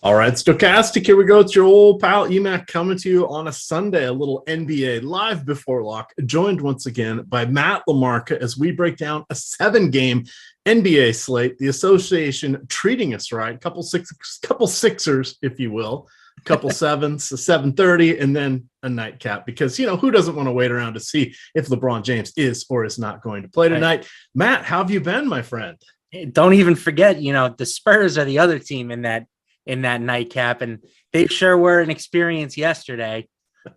All right, Stokastic, here we go. It's your old pal Emac coming to you on a Sunday, a little NBA live before lock, joined once again by Matt LaMarca as we break down a 7-game NBA slate. The association treating us right, couple sixers, if you will, a couple sevens, a 7:30, and then a nightcap. Because who doesn't want to wait around to see if LeBron James is or is not going to play tonight? Matt, how have you been, my friend? Don't even forget, the Spurs are the other team in that nightcap, and they sure were an experience yesterday.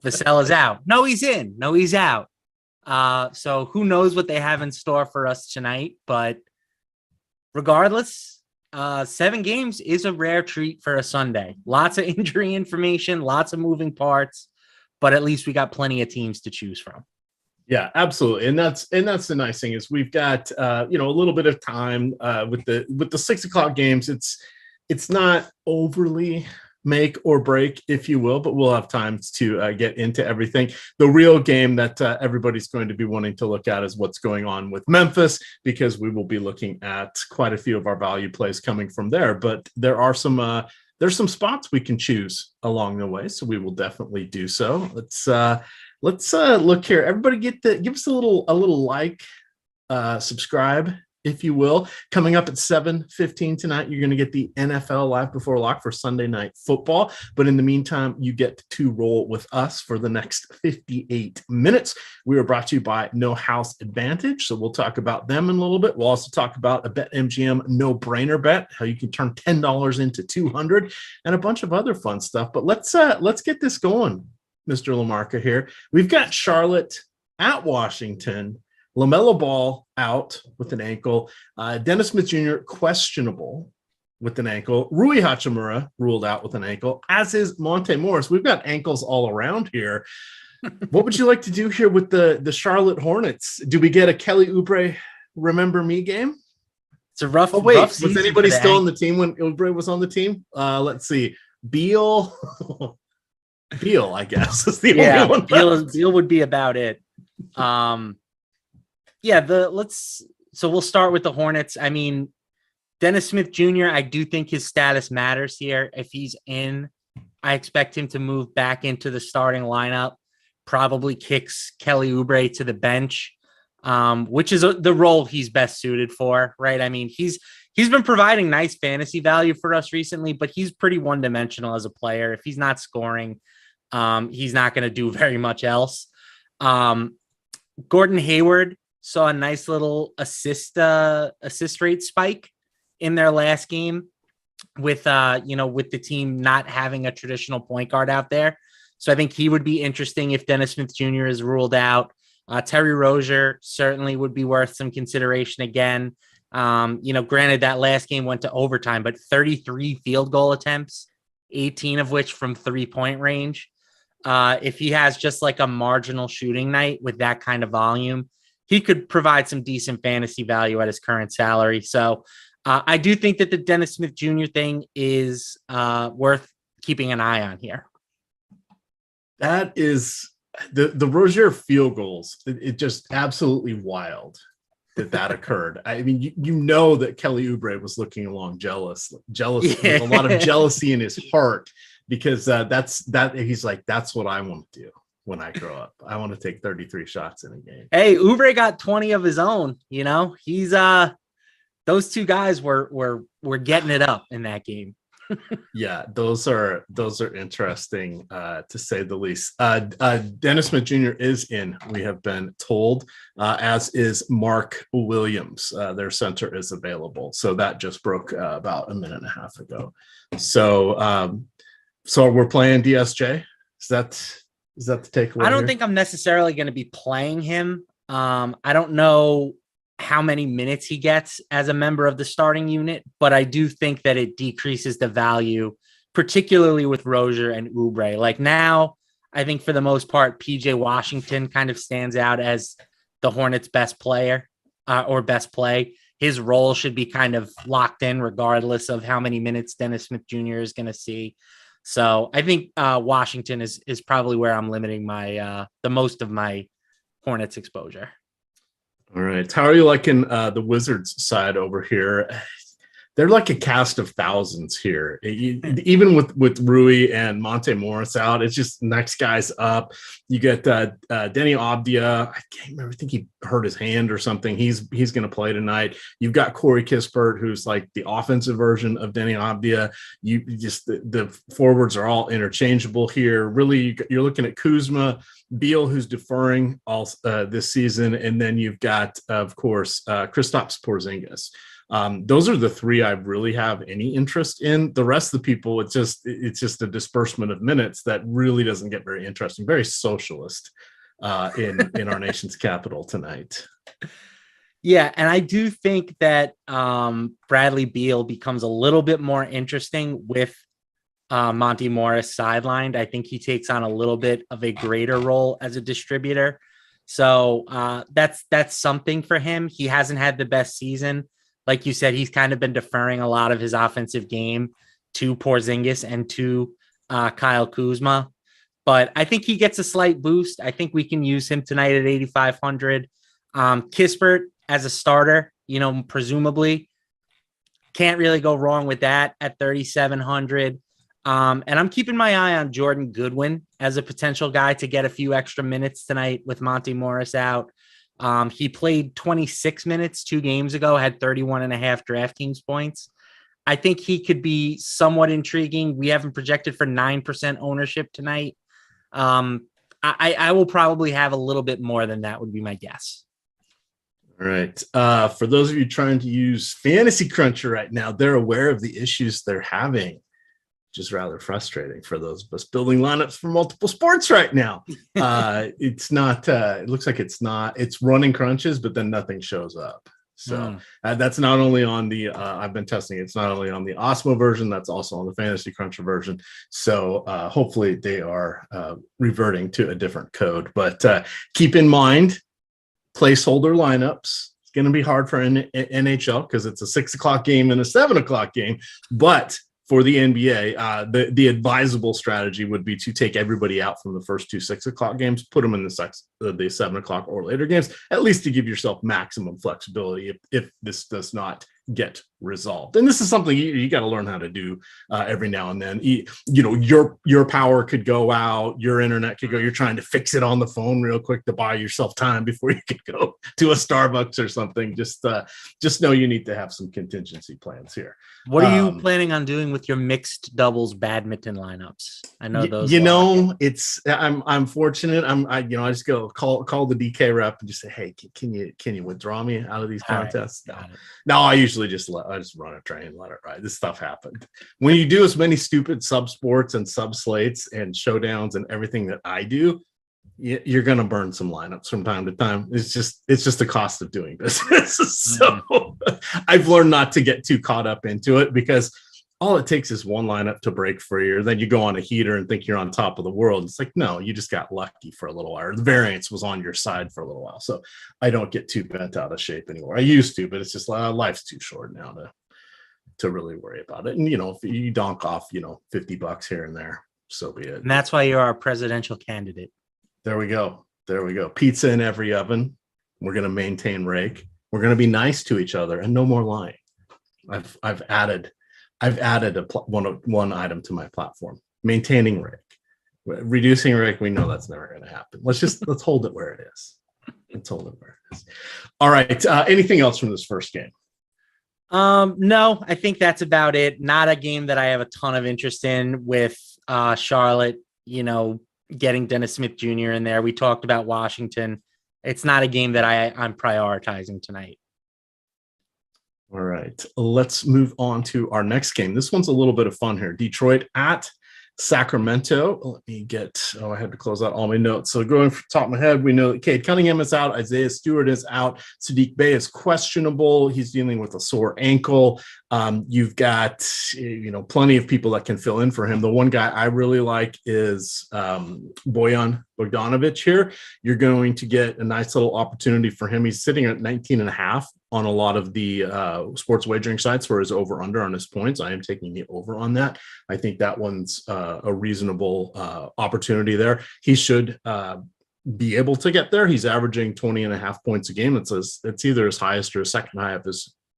Vassell is out. No, he's in. No, he's out. So who knows what they have in store for us tonight? But regardless, 7 games is a rare treat for a Sunday. Lots of injury information, lots of moving parts, but at least we got plenty of teams to choose from. Yeah, absolutely, and that's the nice thing is we've got a little bit of time with the 6:00 games. It's not overly make or break, if you will, but we'll have time to get into everything. The real game that everybody's going to be wanting to look at is what's going on with Memphis, because we will be looking at quite a few of our value plays coming from there. But there are there's some spots we can choose along the way, so we will definitely do so. Let's look here. Everybody give us a little like, subscribe, if you will. Coming up at 7:15 tonight, you're going to get the NFL Live Before Lock for Sunday Night Football. But in the meantime, you get to roll with us for the next 58 minutes. We are brought to you by No House Advantage, so we'll talk about them in a little bit. We'll also talk about a BetMGM no-brainer bet, how you can turn $10 into $200, and a bunch of other fun stuff. But let's get this going, Mr. LaMarca here. We've got Charlotte at Washington. LaMelo Ball out with an ankle. Dennis Smith Jr. questionable with an ankle. Rui Hachimura ruled out with an ankle, as is Monte Morris. We've got ankles all around here. What would you like to do here with the Charlotte Hornets? Do we get a Kelly Oubre remember me game? It's a rough. Oh wait, rough was anybody still on the team when Oubre was on the team? Let's see. Beal. Beal, I guess, is the only one. Beal would be about it. So we'll start with the Hornets. I mean, Dennis Smith Jr., I do think his status matters here. If he's in, I expect him to move back into the starting lineup, probably kicks Kelly Oubre to the bench, which is the role he's best suited for, right? I mean, he's been providing nice fantasy value for us recently, but he's pretty one-dimensional as a player. If he's not scoring, he's not going to do very much else. Gordon Hayward saw a nice little assist rate spike in their last game with the team not having a traditional point guard out there. So I think he would be interesting if Dennis Smith Jr. is ruled out. Terry Rozier certainly would be worth some consideration again. Granted that last game went to overtime, but 33 field goal attempts, 18 of which from 3-point range. If he has just like a marginal shooting night with that kind of volume, he could provide some decent fantasy value at his current salary. So I do think that the Dennis Smith Jr. thing is worth keeping an eye on here. That is the Rozier field goals. It just absolutely wild that occurred. I mean, you know that Kelly Oubre was looking along jealous, yeah. With a lot of jealousy in his heart, because he's like, that's what I want to do when I grow up. I want to take 33 shots in a game. Hey, Oubre got 20 of his own. He's those two guys were getting it up in that game. Yeah, those are interesting to say the least. Dennis Smith Jr. is in, we have been told, as is Mark Williams. Their center is available. So that just broke about a minute and a half ago. So we're playing DSJ. Is that the takeaway? I don't think I'm necessarily going to be playing him. I don't know how many minutes he gets as a member of the starting unit, but I do think that it decreases the value, particularly with Rozier and Oubre. Like now, I think for the most part, PJ Washington kind of stands out as the Hornets' best player or best play. His role should be kind of locked in regardless of how many minutes Dennis Smith Jr. is going to see. So I think Washington is probably where I'm limiting my the most of my Hornets exposure. All right. How are you liking the Wizards side over here? They're like a cast of thousands here. Even with Rui and Monte Morris out, it's just next guy's up. You get Denny Abdia. I can't remember. I think he hurt his hand or something. He's going to play tonight. You've got Corey Kispert, who's like the offensive version of Denny Abdia. You just the forwards are all interchangeable here. Really, you're looking at Kuzma, Beal, who's deferring all this season, and then you've got, of course, Kristaps Porzingis. Those are the three I really have any interest in. The rest of the people, it's just a disbursement of minutes that really doesn't get very interesting. Very socialist in our nation's capital tonight. Yeah, and I do think that Bradley Beal becomes a little bit more interesting with Monty Morris sidelined. I think he takes on a little bit of a greater role as a distributor. So that's something for him. He hasn't had the best season. Like you said, he's kind of been deferring a lot of his offensive game to Porzingis and to Kyle Kuzma. But I think he gets a slight boost. I think we can use him tonight at 8,500. Kispert as a starter, presumably can't really go wrong with that at 3,700. And I'm keeping my eye on Jordan Goodwin as a potential guy to get a few extra minutes tonight with Monty Morris out. He played 26 minutes 2 games ago, had 31 and a half DraftKings points. I think he could be somewhat intriguing. We haven't projected for 9% ownership tonight. I will probably have a little bit more than that would be my guess. All right. For those of you trying to use Fantasy Cruncher right now, they're aware of the issues they're having, which is rather frustrating for those of us building lineups for multiple sports right now. It's not, it looks like it's running crunches, but then nothing shows up. So that's not only on the, I've been testing, it's not only on the Osmo version, that's also on the Fantasy Cruncher version. So hopefully they are reverting to a different code, but keep in mind, placeholder lineups. It's going to be hard for NHL because it's a 6 o'clock game and a 7 o'clock game, but for the NBA, the advisable strategy would be to take everybody out from the first 2 6 o'clock games, put them in the 7 o'clock or later games, at least to give yourself maximum flexibility if this does not get resolved. And this is something you got to learn how to do every now and then. Your power could go out, your internet could go. You're trying to fix it on the phone real quick to buy yourself time before you could go to a Starbucks or something. Just know you need to have some contingency plans here. What are you planning on doing with your mixed doubles badminton lineups? I know those. I'm fortunate. I just go call the DK rep and just say, hey, can you withdraw me out of these contests? No, I usually just run a train and let it ride. This stuff happened. When you do as many stupid sub sports and sub slates and showdowns and everything that I do, you're going to burn some lineups from time to time. It's just the cost of doing business. So I've learned not to get too caught up into it because all it takes is one lineup to break for you. Then you go on a heater and think you're on top of the world. It's like, no, you just got lucky for a little while. Or the variance was on your side for a little while. So I don't get too bent out of shape anymore. I used to, but it's just life's too short now to really worry about it. And, if you donk off, $50 here and there, so be it. And that's why you're our presidential candidate. There we go. Pizza in every oven. We're going to maintain rake. We're going to be nice to each other and no more lying. I've added one item to my platform: maintaining rake. Reducing rake, we know that's never going to happen. Let's hold it where it is. All right. Anything else from this first game? No, I think that's about it. Not a game that I have a ton of interest in with Charlotte, getting Dennis Smith Jr. in there. We talked about Washington. It's not a game that I'm prioritizing tonight. All right, let's move on to our next game. This one's a little bit of fun here. Detroit at Sacramento. Let me I had to close out all my notes. So going from the top of my head, we know that Cade Cunningham is out. Isaiah Stewart is out. Sadiq Bey is questionable. He's dealing with a sore ankle. You've got, plenty of people that can fill in for him. The one guy I really like is Bojan Bogdanovic here. You're going to get a nice little opportunity for him. He's sitting at 19.5 on a lot of the sports wagering sites for his over-under on his points. I am taking the over on that. I think that one's a reasonable opportunity there. He should be able to get there. He's averaging 20.5 points a game. It's either his highest or second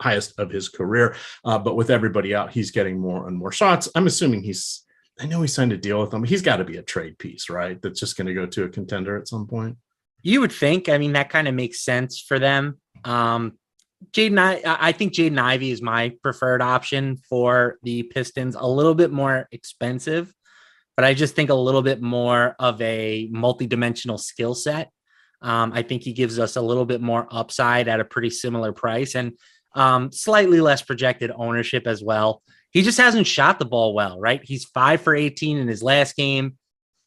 highest of his career. But with everybody out, he's getting more and more shots. I'm assuming I know he signed a deal with them. He's got to be a trade piece, right? That's just going to go to a contender at some point. You would think. I mean, that kind of makes sense for them. I think Jaden Ivey is my preferred option for the Pistons. A little bit more expensive, but I just think a little bit more of a multidimensional skill set. I think he gives us a little bit more upside at a pretty similar price. And Slightly less projected ownership as well. He just hasn't shot the ball well, right? He's 5 for 18 in his last game,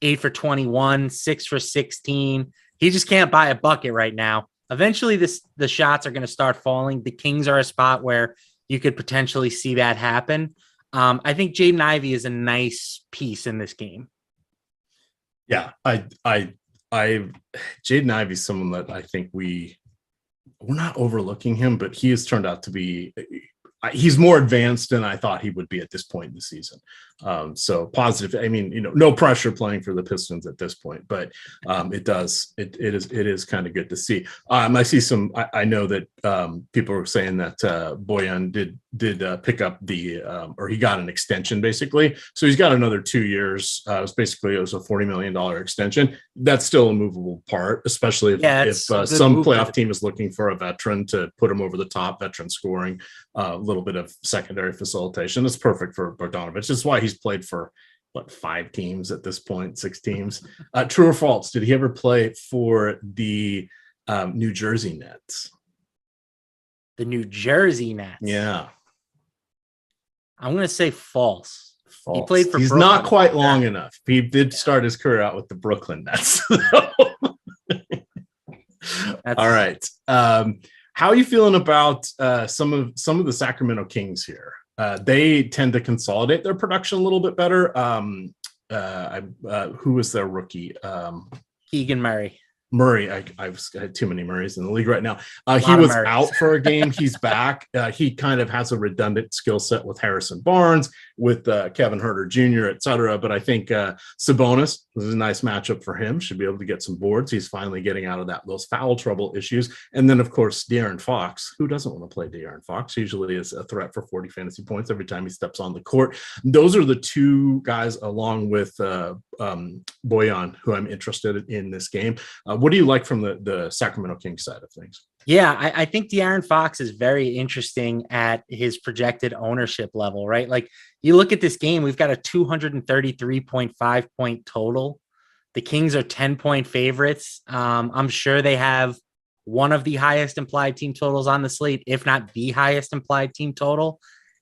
8 for 21, 6 for 16. He just can't buy a bucket right now. Eventually, the shots are going to start falling. The Kings are a spot where you could potentially see that happen. I think Jaden Ivey is a nice piece in this game. Yeah, Jaden Ivey is someone that I think we're not overlooking him, but he has turned out to be. He's more advanced than I thought he would be at this point in the season. So positive. I mean, no pressure playing for the Pistons at this point, but it is kind of good to see. I see some. I know that people are saying that Bojan did pick up or he got an extension basically. So he's got another 2 years. It was a $40 million extension. That's still a movable part, especially if some playoff team is looking for a veteran to put him over the top, veteran scoring, a little bit of secondary facilitation. It's perfect for Bogdanovic. That's why he's played for 5 teams at this point, 6 teams. True or false? Did he ever play for the New Jersey Nets? The New Jersey Nets. Yeah. I'm going to say false. False. He played for He's Brooklyn. not quite long enough. He did start his career out with the Brooklyn Nets. All right. How are you feeling about some of the Sacramento Kings here? They tend to consolidate their production a little bit better. Who was their rookie? Keegan Murray. Murray. I've had too many Murrays in the league right now. He was out for a game. He's back. He kind of has a redundant skill set with Harrison Barnes, with Kevin Huerter Jr., et cetera. But I think Sabonis is a nice matchup for him. Should be able to get some boards. He's finally getting out of those foul trouble issues. And then, of course, De'Aaron Fox. Who doesn't want to play De'Aaron Fox? Usually is a threat for 40 fantasy points every time he steps on the court. Those are the 2 guys, along with Bojan, who I'm interested in this game. What do you like from the Sacramento Kings side of things? Yeah, I think De'Aaron Fox is very interesting at his projected ownership level, right? Like, you look at this game, we've got a 233.5 point total. The Kings are 10-point favorites. I'm sure they have one of the highest implied team totals on the slate, if not the highest implied team total.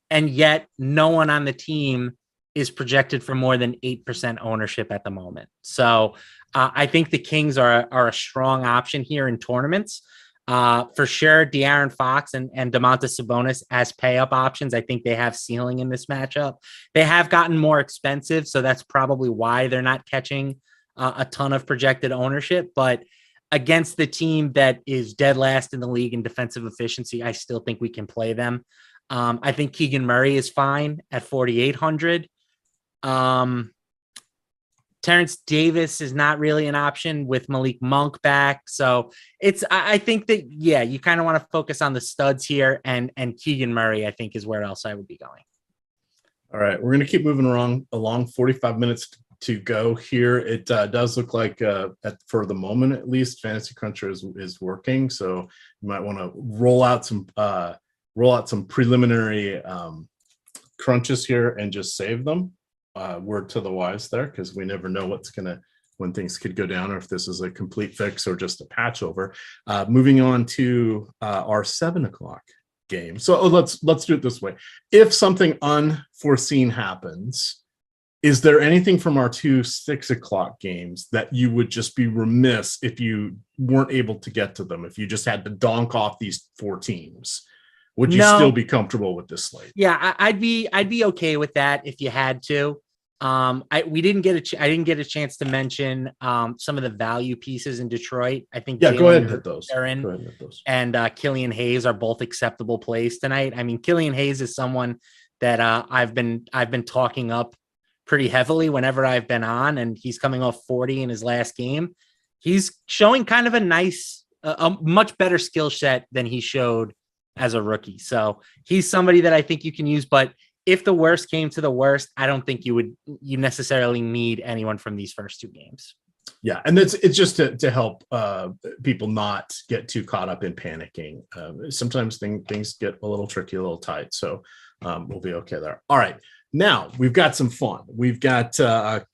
And yet no one on the team is projected for more than 8% ownership at the moment. So I think the Kings are a strong option here in tournaments. For sure, De'Aaron Fox and Domantas Sabonis as pay-up options. I think they have ceiling in this matchup. They have gotten more expensive, so that's probably why they're not catching a ton of projected ownership. But against the team that is dead last in the league in defensive efficiency, I still think we can play them. I think Keegan Murray is fine at 4,800. Terrence Davis is not really an option with Malik Monk back. So I think that, yeah, you kind of want to focus on the studs here, and Keegan Murray, I think, is where else I would be going. All right. We're going to keep moving along 45 minutes to go here. It does look like for the moment, at least, Fantasy Cruncher is working. So you might want to roll out some preliminary crunches here and just save them. Word to the wise there, because we never know when things could go down, or if this is a complete fix or just a patch over. Moving on to our 7:00 game. So let's do it this way. If something unforeseen happens, is there anything from our 2 6:00 games that you would just be remiss if you weren't able to get to them, if you just had to donk off these 4 teams? Would you still be comfortable with this slate? Yeah, I'd be okay with that if you had to. I didn't get a chance to mention some of the value pieces in Detroit. I think go ahead and hit those. And Killian Hayes are both acceptable plays tonight. I mean, Killian Hayes is someone that I've been talking up pretty heavily whenever I've been on, and he's coming off 40 in his last game. He's showing kind of a much better skill set than he showed as a rookie. So he's somebody that I think you can use, but if the worst came to the worst, I don't think you necessarily need anyone from these first 2 games. Yeah, and it's just to help people not get too caught up in panicking. Sometimes things get a little tricky, a little tight, so we'll be okay there. All right, Now we've got some fun. We've got a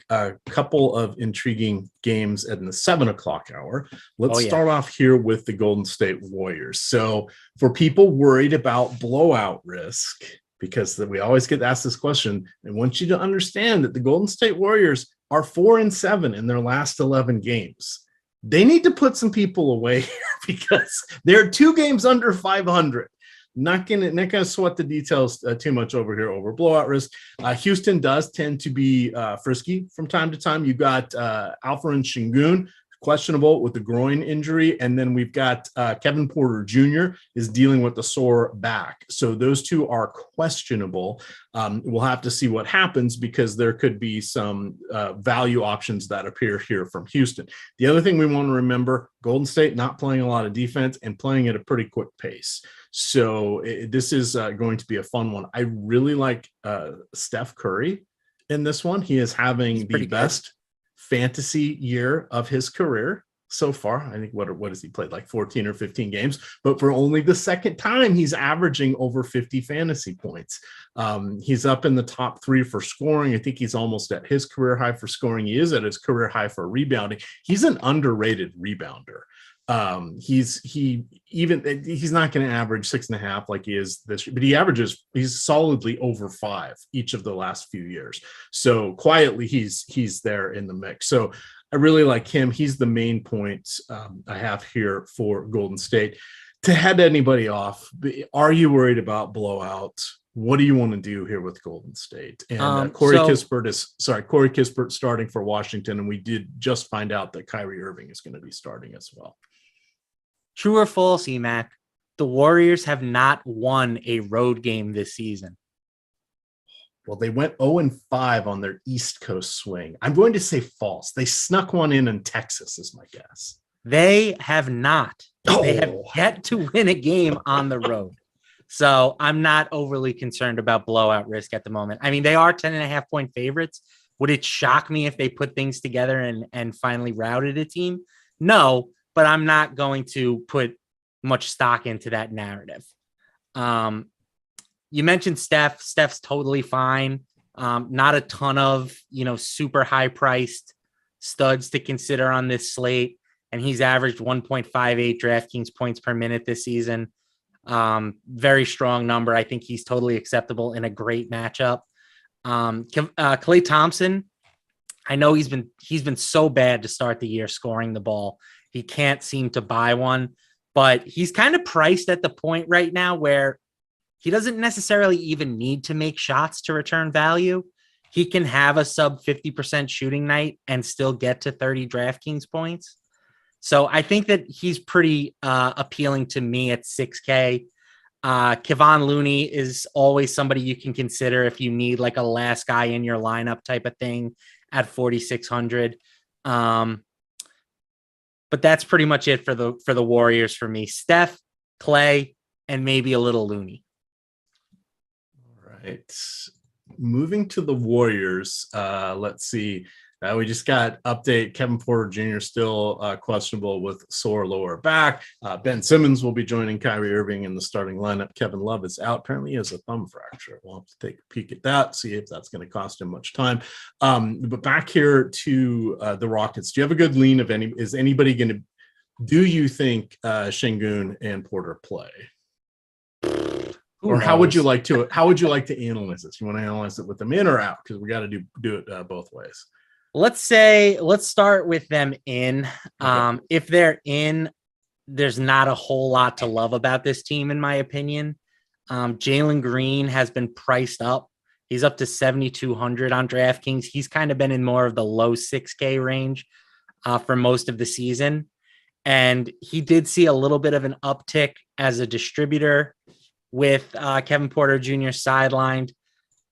couple of intriguing games in the 7 o'clock hour. Let's start off here with the Golden State Warriors. So for people worried about blowout risk, because we always get asked this question, I want you to understand that the Golden State Warriors are 4-7 in their last 11 games. They need to put some people away here because they're 2 games under 500. Not gonna sweat the details too much over here over blowout risk. Houston does tend to be frisky from time to time. You've got Alperen Sengun, questionable with the groin injury, and then we've got Kevin Porter Jr. is dealing with the sore back. So those two are questionable. We'll have to see what happens because there could be some value options that appear here from Houston. The other thing we want to remember, Golden State not playing a lot of defense and playing at a pretty quick pace. So this is going to be a fun one. I really like Steph Curry in this one. He is having the best fantasy year of his career so far. I think what has he played, like 14 or 15 games, but for only the second time he's averaging over 50 fantasy points. He's up in the top 3 for scoring. I think he's almost at his career high for scoring. He is at his career high for rebounding. He's an underrated rebounder. He's not going to average 6.5 like he is this year, but he's solidly over 5 each of the last few years. So quietly he's there in the mix. So I really like him. He's the main point I have here for Golden State. To head anybody off, are you worried about blowout? What do you want to do here with Golden State? And Corey Kispert starting for Washington, and we did just find out that Kyrie Irving is going to be starting as well. True or false, EMAC? The Warriors have not won a road game this season. Well, they went 0-5 on their East Coast swing. I'm going to say false. They snuck one in Texas, is my guess. They have not. They have yet to win a game on the road. So I'm not overly concerned about blowout risk at the moment. I mean, they are 10.5-point favorites. Would it shock me if they put things together and finally routed a team? No, but I'm not going to put much stock into that narrative. You mentioned Steph. Steph's totally fine. Not a ton of, super high priced studs to consider on this slate. And he's averaged 1.58 DraftKings points per minute this season. Very strong number. I think he's totally acceptable in a great matchup. Klay Thompson, I know he's been so bad to start the year scoring the ball. He can't seem to buy one, but he's kind of priced at the point right now where he doesn't necessarily even need to make shots to return value. He can have a sub 50% shooting night and still get to 30 DraftKings points. So I think that he's pretty appealing to me at 6K. Kevon Looney is always somebody you can consider if you need like a last guy in your lineup type of thing at 4,600. But that's pretty much it for the Warriors for me. Steph, Klay, and maybe a little Looney. All right. Moving to the Warriors, let's see. We just got update. Kevin Porter Jr. still questionable with sore lower back. Ben Simmons will be joining Kyrie Irving in the starting lineup. Kevin Love is out. Apparently he has a thumb fracture. We'll have to take a peek at that, see if that's going to cost him much time. But back here to the Rockets. Do you have a good lean of any? Is anybody going to? Do you think Sengun and Porter play? Or how would you like to analyze this? You want to analyze it with them in or out? Because we got to do it both ways. Let's start with them in. Okay. If they're in, there's not a whole lot to love about this team, in my opinion. Jalen Green has been priced up. He's up to 7,200 on DraftKings. He's kind of been in more of the low 6K range for most of the season. And he did see a little bit of an uptick as a distributor with Kevin Porter Jr. sidelined.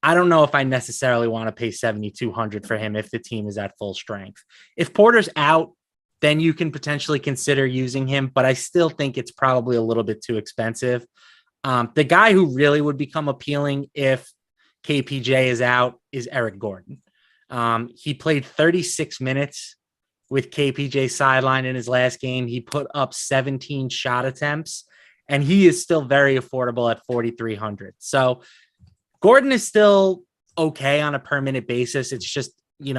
I don't know if I necessarily want to pay 7,200 for him if the team is at full strength. If Porter's out, then you can potentially consider using him, but I still think it's probably a little bit too expensive. The guy who really would become appealing if KPJ is out is Eric Gordon. He played 36 minutes with KPJ sideline in his last game. He put up 17 shot attempts, and he is still very affordable at 4,300. So Gordon is still okay on a per minute basis. It's just,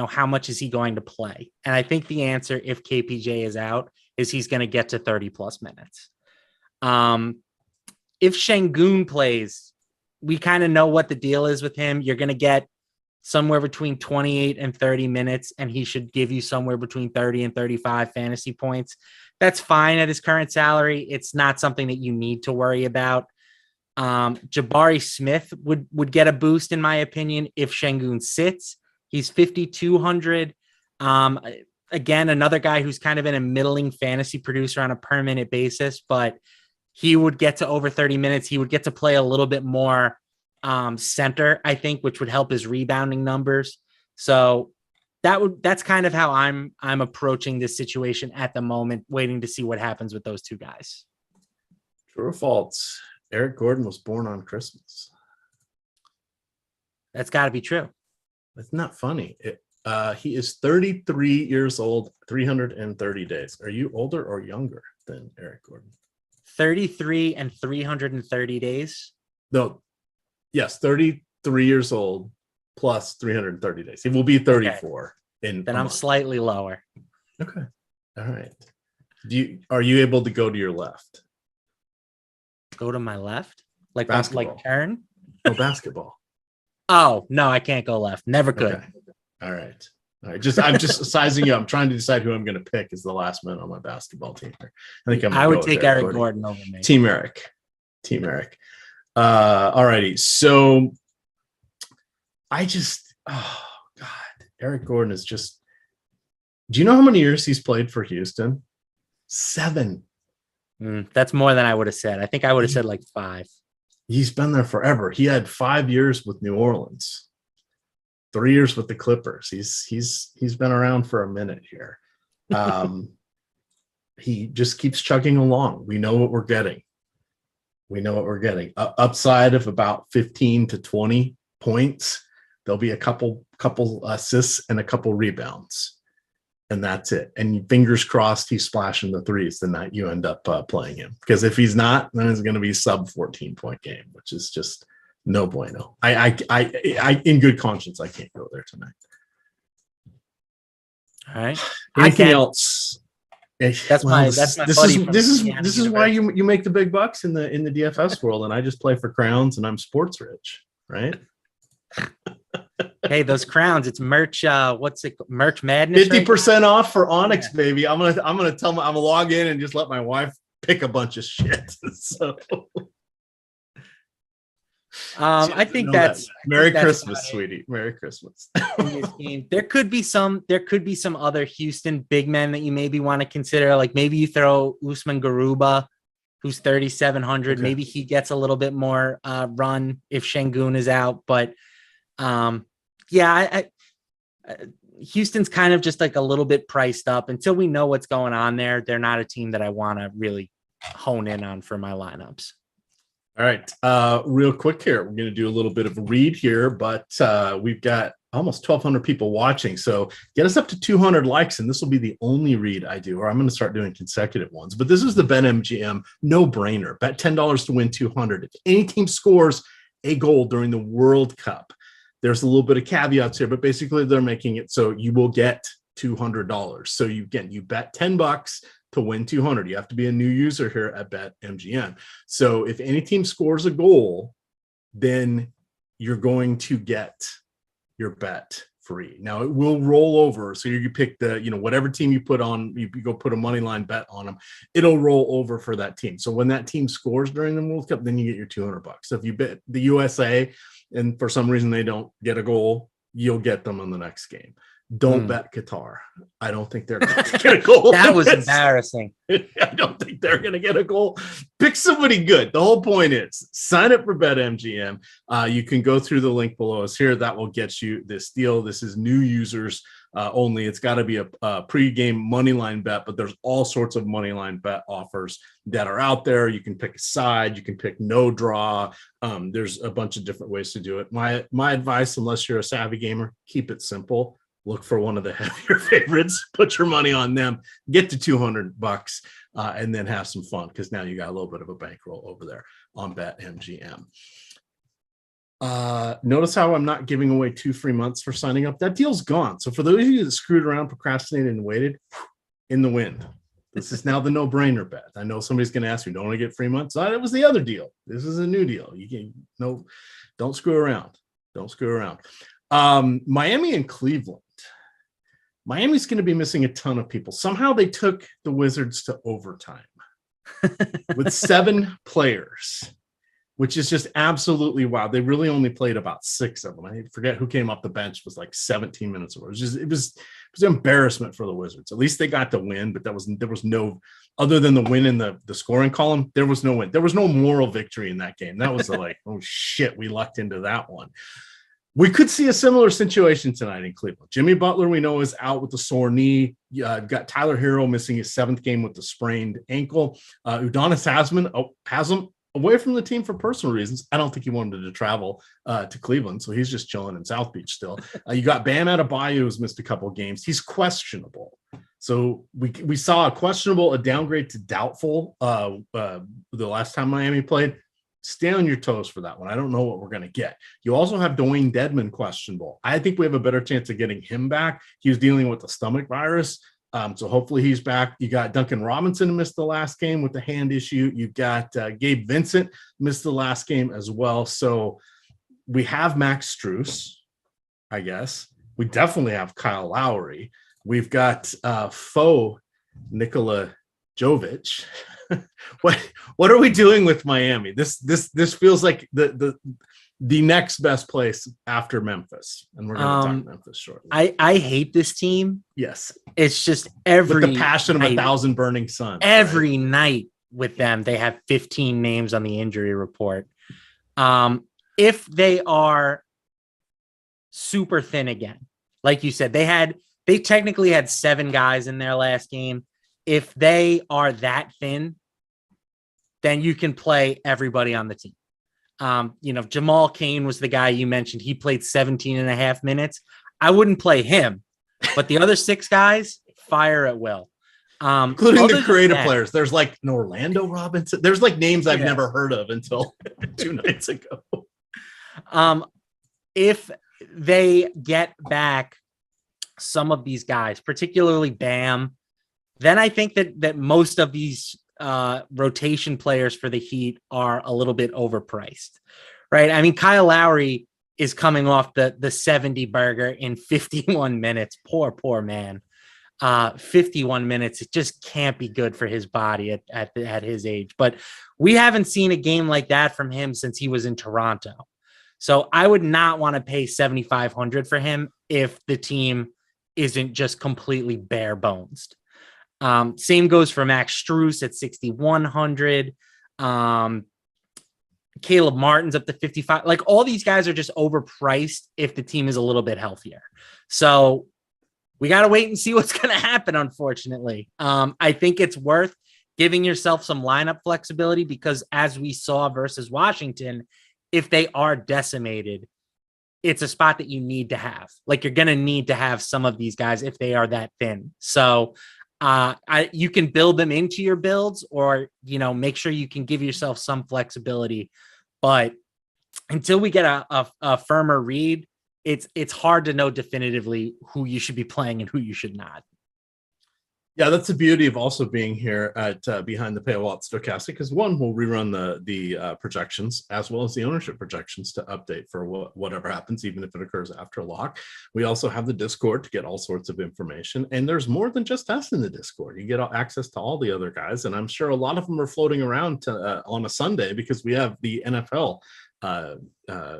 how much is he going to play? And I think the answer, if KPJ is out, is he's going to get to 30 plus minutes. If Şengün plays, we kind of know what the deal is with him. You're going to get somewhere between 28 and 30 minutes, and he should give you somewhere between 30 and 35 fantasy points. That's fine at his current salary. It's not something that you need to worry about. Jabari Smith would get a boost, in my opinion, if Şengün sits. He's 5,200. Again, another guy who's kind of in a middling fantasy producer on a per minute basis, but he would get to over 30 minutes. He would get to play a little bit more center, I think, which would help his rebounding numbers. So that's kind of how I'm approaching this situation at the moment, waiting to see what happens with those two guys. True or false? Eric Gordon was born on Christmas. That's got to be true. That's not funny. He is 33 years old, 330 days. Are you older or younger than Eric Gordon? 33 and 330 days. No. Yes, 33 years old plus 330 days. He will be 34 in. Then I'm slightly lower. Okay. All right. Are you able to go to your left? Go to my left? Like turn? No, basketball. Oh, no, I can't go left. Never could. Okay. All right. I'm just sizing you. I'm trying to decide who I'm going to pick as the last man on my basketball team. I would take Eric Gordon over me. Team Eric. All righty. So Eric Gordon is just, do you know how many years he's played for Houston? 7. That's more than I would have said. I think I would have said like 5. He's been there forever. He had 5 years with New Orleans, 3 years with the Clippers. He's been around for a minute here. He just keeps chugging along. We know what we're getting. Upside of about 15 to 20 points. There'll be a couple assists and a couple rebounds, and that's it. And fingers crossed he's splashing the threes the night you end up playing him. Because if he's not, then it's going to be sub 14-point game, which is just no bueno. I in good conscience, I can't go there tonight. All right. Anything else? This is why you make the big bucks in the DFS world, and I just play for crowns and I'm sports rich, right? Hey, those crowns, it's merch. What's it? Merch Madness. 50% off for Onyx, baby. I'm gonna log in and just let my wife pick a bunch of shit. So I think that's Merry Christmas, sweetie. Merry Christmas. There could be some other Houston big men that you maybe want to consider. Like maybe you throw Usman Garuba, who's 3,700. Okay. Maybe he gets a little bit more run if Şengün is out. But Houston's kind of just like a little bit priced up. Until we know what's going on there, they're not a team that I want to really hone in on for my lineups. All right. Real quick here, we're going to do a little bit of a read here, but we've got almost 1,200 people watching. So get us up to 200 likes, and this will be the only read I do, or I'm going to start doing consecutive ones. But this is the BetMGM no-brainer. Bet $10 to win 200. If any team scores a goal during the World Cup, there's a little bit of caveats here, but basically they're making it so you will get $200. So you bet $10 to win 200. You have to be a new user here at BetMGM. So if any team scores a goal, then you're going to get your bet free. Now it will roll over. So you pick whatever team you put on, you go put a money line bet on them. It'll roll over for that team. So when that team scores during the World Cup, then you get your $200. So if you bet the USA and for some reason they don't get a goal, you'll get them on the next game. Don't bet Qatar. I don't think they're going to get a goal. That was embarrassing. I don't think they're going to get a goal. Pick somebody good. The whole point is sign up for BetMGM. You can go through the link below us here. That will get you this deal. This is new users only. It's got to be a pre-game money line bet, but there's all sorts of money line bet offers that are out there. You can pick a side. You can pick no draw. There's a bunch of different ways to do it. My advice, unless you're a savvy gamer, keep it simple. Look for one of the heavier favorites, put your money on them, get to $200, and then have some fun because now you got a little bit of a bankroll over there on BetMGM. Notice how I'm not giving away 2 free months for signing up. That deal's gone. So for those of you that screwed around, procrastinated, and waited, in the wind. This is now the no-brainer bet. I know somebody's going to ask me, don't I get free months? It was the other deal. This is a new deal. You can don't screw around. Don't screw around. Miami and Cleveland. Miami's going to be missing a ton of people. Somehow they took the Wizards to overtime with 7 players, which is just absolutely wild. They really only played about 6 of them. I forget who came off the bench. It was like 17 minutes. It was an embarrassment for the Wizards. At least they got the win, but there was no, other than the win in the scoring column, there was no win. There was no moral victory in that game. That was like, oh shit, we lucked into that one. We could see a similar situation tonight in Cleveland. Jimmy Butler, we know, is out with a sore knee. Got Tyler Hero missing his 7th game with the sprained ankle. Udonis Haslem away from the team for personal reasons. I don't think he wanted to travel to Cleveland, so he's just chilling in South Beach still. You got Bam Adebayo, who's missed a couple of games. He's questionable. So we saw a downgrade to doubtful the last time Miami played. Stay on your toes for that one. I don't know what we're going to get. You also have Dwayne Dedmon questionable. I think we have a better chance of getting him back. He was dealing with the stomach virus. So hopefully he's back. You got Duncan Robinson missed the last game with the hand issue. You've got Gabe Vincent missed the last game as well. So we have Max Strus, I guess. We definitely have Kyle Lowry. We've got faux Nikola Jovic. What are we doing with Miami? This feels like the next best place after Memphis, and we're going to talk Memphis shortly. I hate this team. Yes, it's just with the passion of 1,000 burning suns. Every night with them, they have 15 names on the injury report. If they are super thin again, like you said, they technically had 7 guys in their last game. If they are that thin, then you can play everybody on the team. Jamal Cain was the guy you mentioned. He played 17 and a half minutes. I wouldn't play him, but the other 6 guys, fire at will. Including the creative players. There's like an Orlando Robinson. There's like names I've never heard of until 2 nights ago. If they get back some of these guys, particularly Bam, then I think that most of these rotation players for the Heat are a little bit overpriced, right? I mean, Kyle Lowry is coming off the 70 burger in 51 minutes. Poor man. 51 minutes. It just can't be good for his body at his age. But we haven't seen a game like that from him since he was in Toronto. So I would not want to pay $7,500 for him if the team isn't just completely bare bones. Same goes for Max Strus at $6,100. Caleb Martin's up to $55. Like, all these guys are just overpriced if the team is a little bit healthier. So we got to wait and see what's going to happen, unfortunately. I think it's worth giving yourself some lineup flexibility because, as we saw versus Washington, if they are decimated, it's a spot that you need to have. Like, you're going to need to have some of these guys if they are that thin. So you can build them into your builds, or, make sure you can give yourself some flexibility. But until we get a firmer read, it's hard to know definitively who you should be playing and who you should not. Yeah, that's the beauty of also being here at Behind the Paywall at Stokastic, because one, we'll rerun the projections as well as the ownership projections to update for whatever happens, even if it occurs after lock. We also have the Discord to get all sorts of information, and there's more than just us in the Discord. You get access to all the other guys, and I'm sure a lot of them are floating around on a Sunday because we have the NFL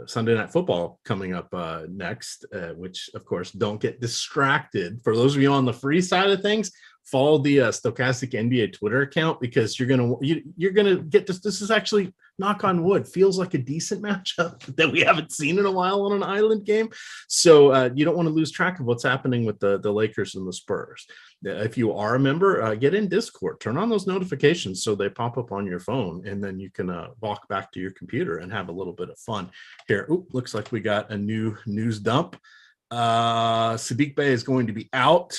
Sunday Night Football coming up next, which, of course, don't get distracted. For those of you on the free side of things, follow the Stokastic NBA Twitter account, because you're gonna get this. This is actually, knock on wood, feels like a decent matchup that we haven't seen in a while on an island game. So you don't want to lose track of what's happening with the Lakers and the Spurs. If you are a member, get in Discord, turn on those notifications so they pop up on your phone, and then you can walk back to your computer and have a little bit of fun here. Ooh, looks like we got a new news dump. Sadiq Bey is going to be out.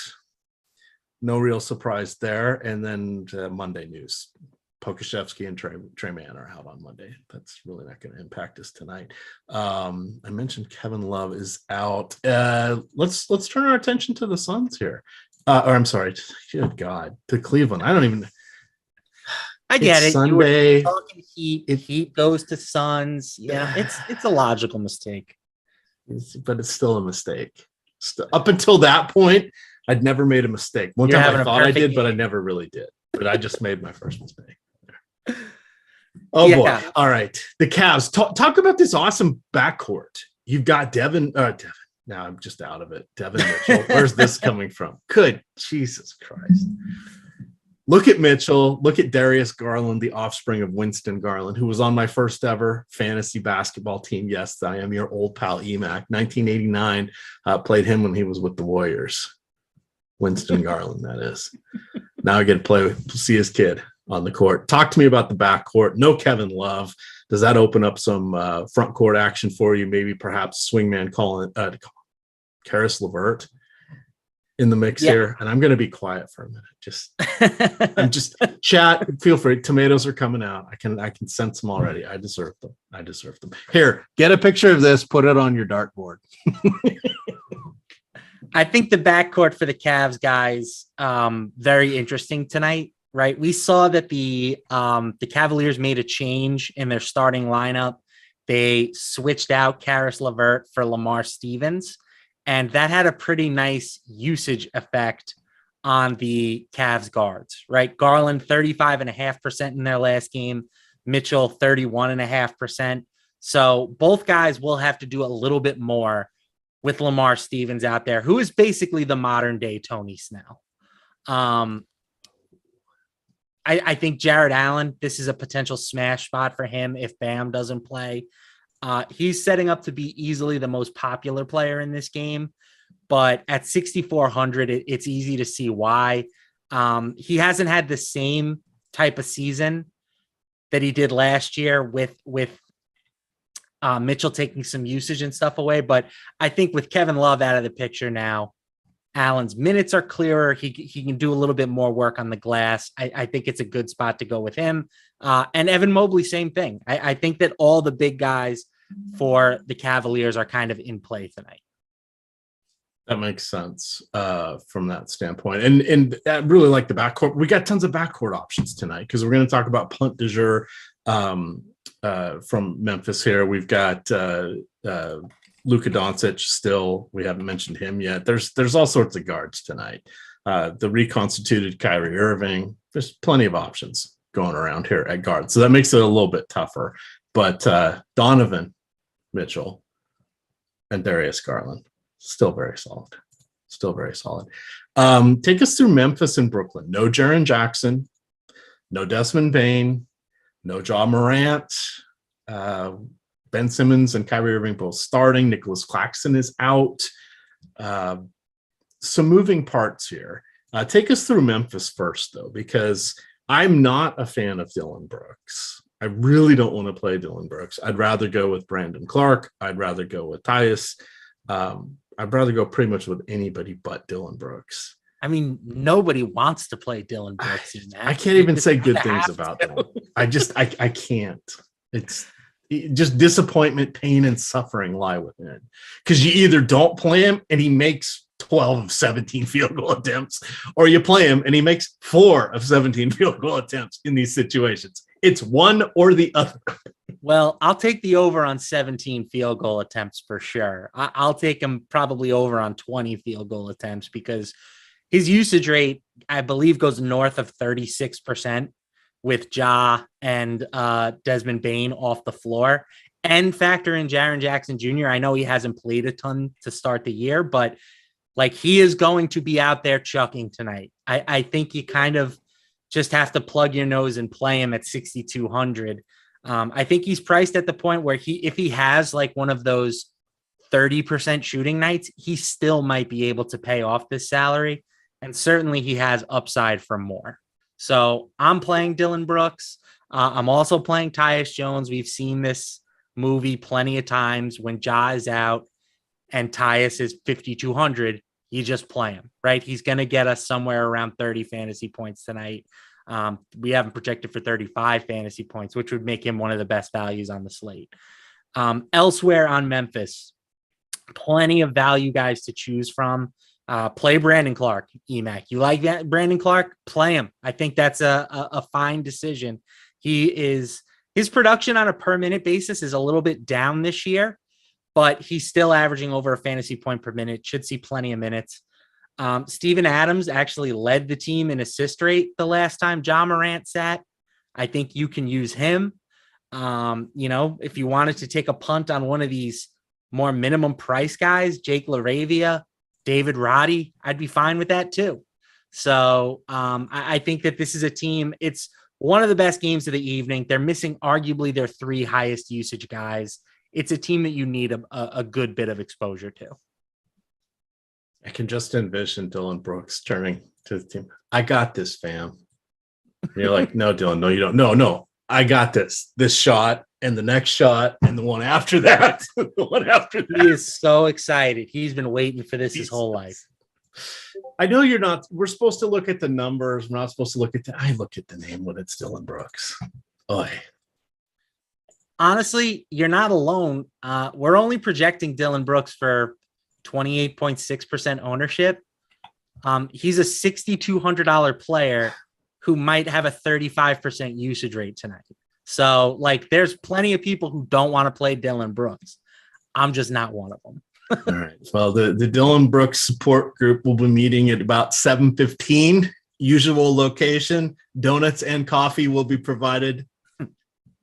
No real surprise there. And then Monday news. Pokashevsky and Trey Mann are out on Monday. That's really not going to impact us tonight. I mentioned Kevin Love is out. Let's turn our attention to the Suns here. Or I'm sorry, good God, to Cleveland. I don't even. I get it. Sunday. You were talking Heat goes to Suns. Yeah, it's a logical mistake. But it's still a mistake. Up until that point, I'd never made a mistake. One time I thought I did, but I never really did. But I just made my first mistake. Oh yeah. Boy! All right, the Cavs. Talk about this awesome backcourt. You've got Devin. Now I'm just out of it. Devin Mitchell. Where's this coming from? Good Jesus Christ! Look at Mitchell. Look at Darius Garland, the offspring of Winston Garland, who was on my first ever fantasy basketball team. Yes, I am your old pal EMAC. 1989. Played him when he was with the Warriors. Winston Garland, that is. Now I get to see his kid on the court. Talk to me about the backcourt. No Kevin Love. Does that open up some front court action for you? Maybe perhaps swingman Karis LeVert in the mix here. And I'm going to be quiet for a minute. I'm just chat. Feel free. Tomatoes are coming out. I can sense them already. I deserve them. Here, get a picture of this. Put it on your dartboard. I think the backcourt for the Cavs guys, very interesting tonight, right? We saw that the Cavaliers made a change in their starting lineup. They switched out Karis LeVert for Lamar Stevens, and that had a pretty nice usage effect on the Cavs guards, right? Garland, 35.5% in their last game. Mitchell, 31.5%. So both guys will have to do a little bit more with Lamar Stevens out there, who is basically the modern day Tony Snell. I think Jared Allen, this is a potential smash spot for him if Bam doesn't play. He's setting up to be easily the most popular player in this game, but at 6,400, it's easy to see why. He hasn't had the same type of season that he did last year with Mitchell taking some usage and stuff away. But I think with Kevin Love out of the picture now, Allen's minutes are clearer. He can do a little bit more work on the glass. I think it's a good spot to go with him. And Evan Mobley, same thing. I think that all the big guys for the Cavaliers are kind of in play tonight. That makes sense from that standpoint. And I really like the backcourt. We got tons of backcourt options tonight because we're going to talk about punt du jour from Memphis here. We've got Luka Doncic still. We haven't mentioned him yet. There's all sorts of guards tonight. The reconstituted Kyrie Irving. There's plenty of options going around here at guard. So that makes it a little bit tougher. But Donovan Mitchell and Darius Garland, still very solid. Take us through Memphis and Brooklyn. No Jaren Jackson, no Desmond Bane, no Ja Morant, Ben Simmons and Kyrie Irving both starting. Nicholas Claxton is out. Some moving parts here. Take us through Memphis first, though, because I'm not a fan of Dillon Brooks. I really don't want to play Dillon Brooks. I'd rather go with Brandon Clark. I'd rather go with Tyus. I'd rather go pretty much with anybody but Dillon Brooks. I mean, nobody wants to play Dillon Brooks. I can't even say good things about him. I can't. It's just disappointment, pain, and suffering lie within. Because you either don't play him and he makes 12 of 17 field goal attempts, or you play him and he makes 4 of 17 field goal attempts in these situations. It's one or the other. Well, I'll take the over on 17 field goal attempts for sure. I'll take him probably over on 20 field goal attempts because his usage rate, I believe, goes north of 36% with Ja and Desmond Bane off the floor. And factor in Jaren Jackson Jr. I know he hasn't played a ton to start the year, but like he is going to be out there chucking tonight. I think you kind of just have to plug your nose and play him at 6,200. I think he's priced at the point where if he has like one of those 30% shooting nights, he still might be able to pay off this salary. And certainly he has upside for more. So I'm playing Dillon Brooks. I'm also playing Tyus Jones. We've seen this movie plenty of times. When Ja is out and Tyus is 5,200, you just play him, right? He's going to get us somewhere around 30 fantasy points tonight. We haven't projected for 35 fantasy points, which would make him one of the best values on the slate. Elsewhere on Memphis, plenty of value guys to choose from. Play Brandon Clark, EMAC. You like that, Brandon Clark? Play him. I think that's a fine decision. His production on a per minute basis is a little bit down this year, but he's still averaging over a fantasy point per minute. Should see plenty of minutes. Steven Adams actually led the team in assist rate the last time Ja Morant sat. I think you can use him. If you wanted to take a punt on one of these more minimum price guys, Jake LaRavia, David Roddy, I'd be fine with that too. So I think that this is a team. It's one of the best games of the evening. They're missing arguably their 3 highest usage guys. It's a team that you need a good bit of exposure to. I can just envision Dillon Brooks turning to the team. I got this, fam. And you're like, no, Dylan, no, you don't. No, I got this. This shot and the next shot and the one after that. The one after that. He is so excited. He's been waiting for this his whole life. I know you're not. We're supposed to look at the numbers. We're not supposed to look at I look at the name when it's Dillon Brooks. Oy. Honestly, you're not alone. We're only projecting Dillon Brooks for 28.6% ownership. He's a $6,200 player who might have a 35% usage rate tonight. So, there's plenty of people who don't want to play Dillon Brooks. I'm just not one of them. All right. Well, the Dillon Brooks support group will be meeting at about 7:15. Usual location. Donuts and coffee will be provided.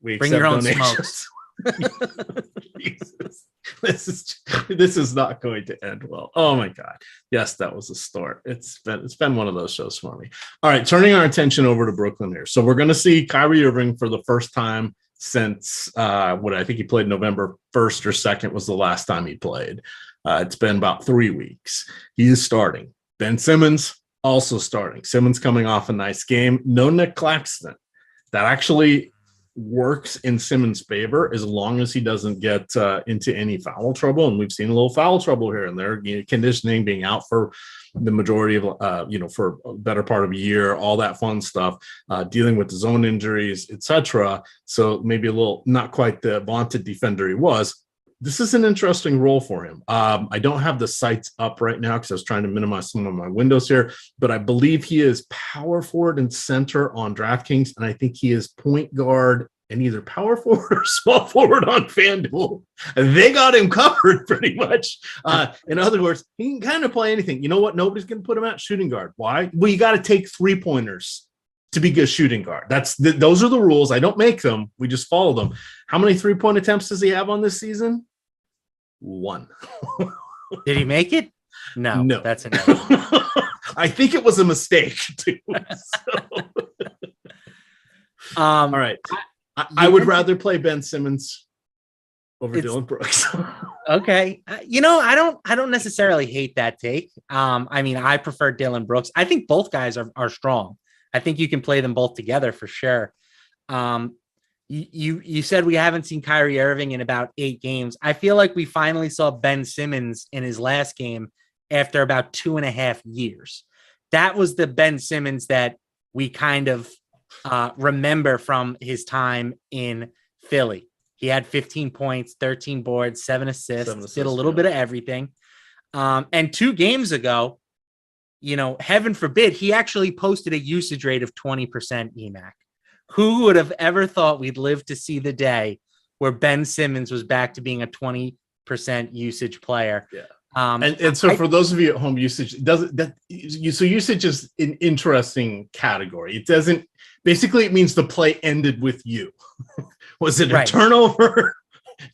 We Bring your own donations. Smokes. Jesus. This is not going to end well. Oh my God. Yes, that was a start. It's been one of those shows for me. All right, turning our attention over to Brooklyn here. So we're going to see Kyrie Irving for the first time since I think he played November 1st or 2nd was the last time he played. It's been about 3 weeks. He is starting. Ben Simmons also starting. Simmons coming off a nice game. No Nick Claxton. That actually works in Simmons' favor as long as he doesn't get into any foul trouble. And we've seen a little foul trouble here and there, conditioning, being out for the majority of, for a better part of a year, all that fun stuff, dealing with his own injuries, etc. So maybe a little, not quite the vaunted defender he was. This is an interesting role for him. I don't have the sites up right now because I was trying to minimize some of my windows here, but I believe he is power forward and center on DraftKings, and I think he is point guard and either power forward or small forward on FanDuel. They got him covered pretty much. In other words, he can kind of play anything. You know what? Nobody's going to put him at shooting guard. Why? Well, you got to take 3-pointers to be good shooting guard. Those are the rules. I don't make them. We just follow them. How many 3-point attempts does he have on this season? 1. Did he make it? No. That's enough. I think it was a mistake too. All right. I would rather play Ben Simmons over Dillon Brooks. Okay. I don't necessarily hate that take. I prefer Dillon Brooks. I think both guys are strong. I think you can play them both together for sure. You said we haven't seen Kyrie Irving in about 8 games. I feel like we finally saw Ben Simmons in his last game after about 2.5 years. That was the Ben Simmons that we kind of remember from his time in Philly. He had 15 points, 13 boards, 7 assists, did a little bit of everything. And 2 games ago, heaven forbid, he actually posted a usage rate of 20% EMAC. Who would have ever thought we'd live to see the day where Ben Simmons was back to being a 20% usage player? Yeah. And so for those of you at home, usage usage is an interesting category. It doesn't, basically it means the play ended with you. Was it a turnover?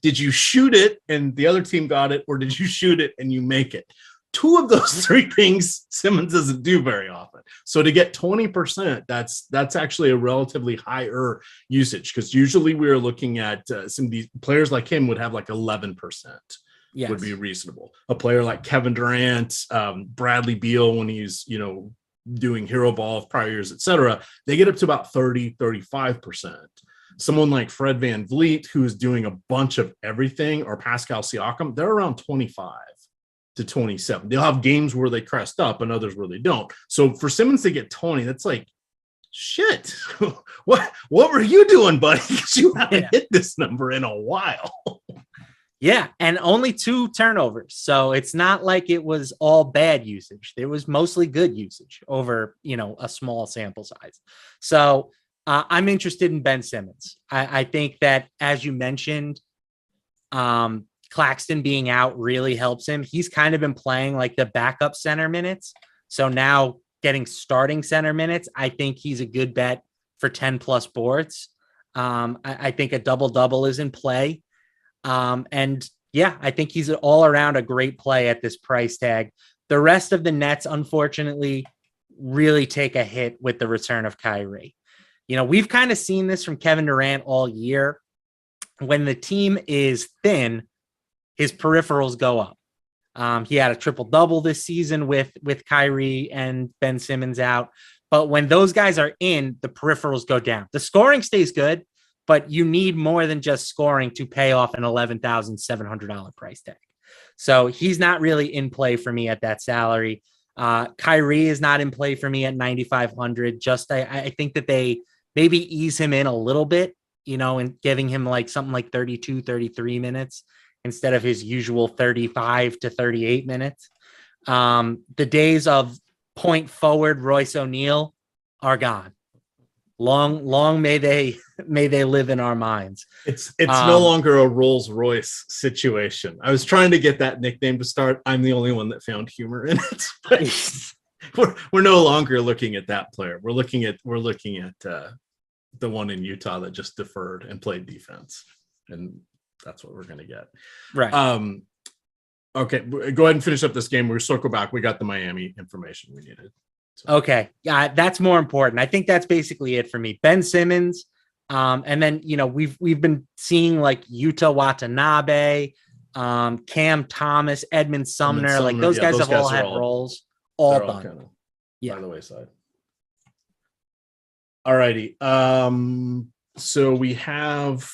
Did you shoot it and the other team got it, or did you shoot it and you make it? 2 of those 3 things Simmons doesn't do very often. So to get 20%, that's actually a relatively higher usage, because usually we're looking at some of these players like him would have like 11%. Yes. Would be reasonable. A player like Kevin Durant, Bradley Beal, when he's doing hero ball of prior years, etc., they get up to about 30-35%. Someone like Fred VanVleet, who's doing a bunch of everything, or Pascal Siakam, they're around 25 to 27. They'll have games where they crest up and others where they don't. So for Simmons to get 20, that's like shit, what were you doing, buddy? Because you haven't hit this number in a while. Yeah, and only 2 turnovers. So it's not like it was all bad usage. There was mostly good usage over, a small sample size. So I'm interested in Ben Simmons. I think that, as you mentioned, Claxton being out really helps him. He's kind of been playing like the backup center minutes. So now getting starting center minutes, I think he's a good bet for 10 plus boards. I think a double-double is in play. And yeah, I think he's all around a great play at this price tag. The rest of the Nets, unfortunately, really take a hit with the return of Kyrie. We've kind of seen this from Kevin Durant all year. When the team is thin, his peripherals go up. He had a triple-double this season with Kyrie and Ben Simmons out. But when those guys are in, the peripherals go down. The scoring stays good, but you need more than just scoring to pay off an $11,700 price tag. So he's not really in play for me at that salary. Kyrie is not in play for me at 9,500. I think that they maybe ease him in a little bit, and giving him like something like 32, 33 minutes instead of his usual 35 to 38 minutes. The days of point forward Royce O'Neal are gone. Long may they live in our minds. It's no longer a Rolls Royce situation. I was trying to get that nickname to start. I'm the only one that found humor in it. But we're no longer looking at that player. We're looking at the one in Utah that just deferred and played defense, and that's what we're going to get. Right. Okay, go ahead and finish up this game. We'll circle back. We got the Miami information we needed. So. Okay. That's more important. I think that's basically it for me. Ben Simmons. And then, we've been seeing like Yuta Watanabe, Cam Thomas, Edmund Sumner. Like those guys have all had roles all done. Kind of by the wayside. All righty. So we have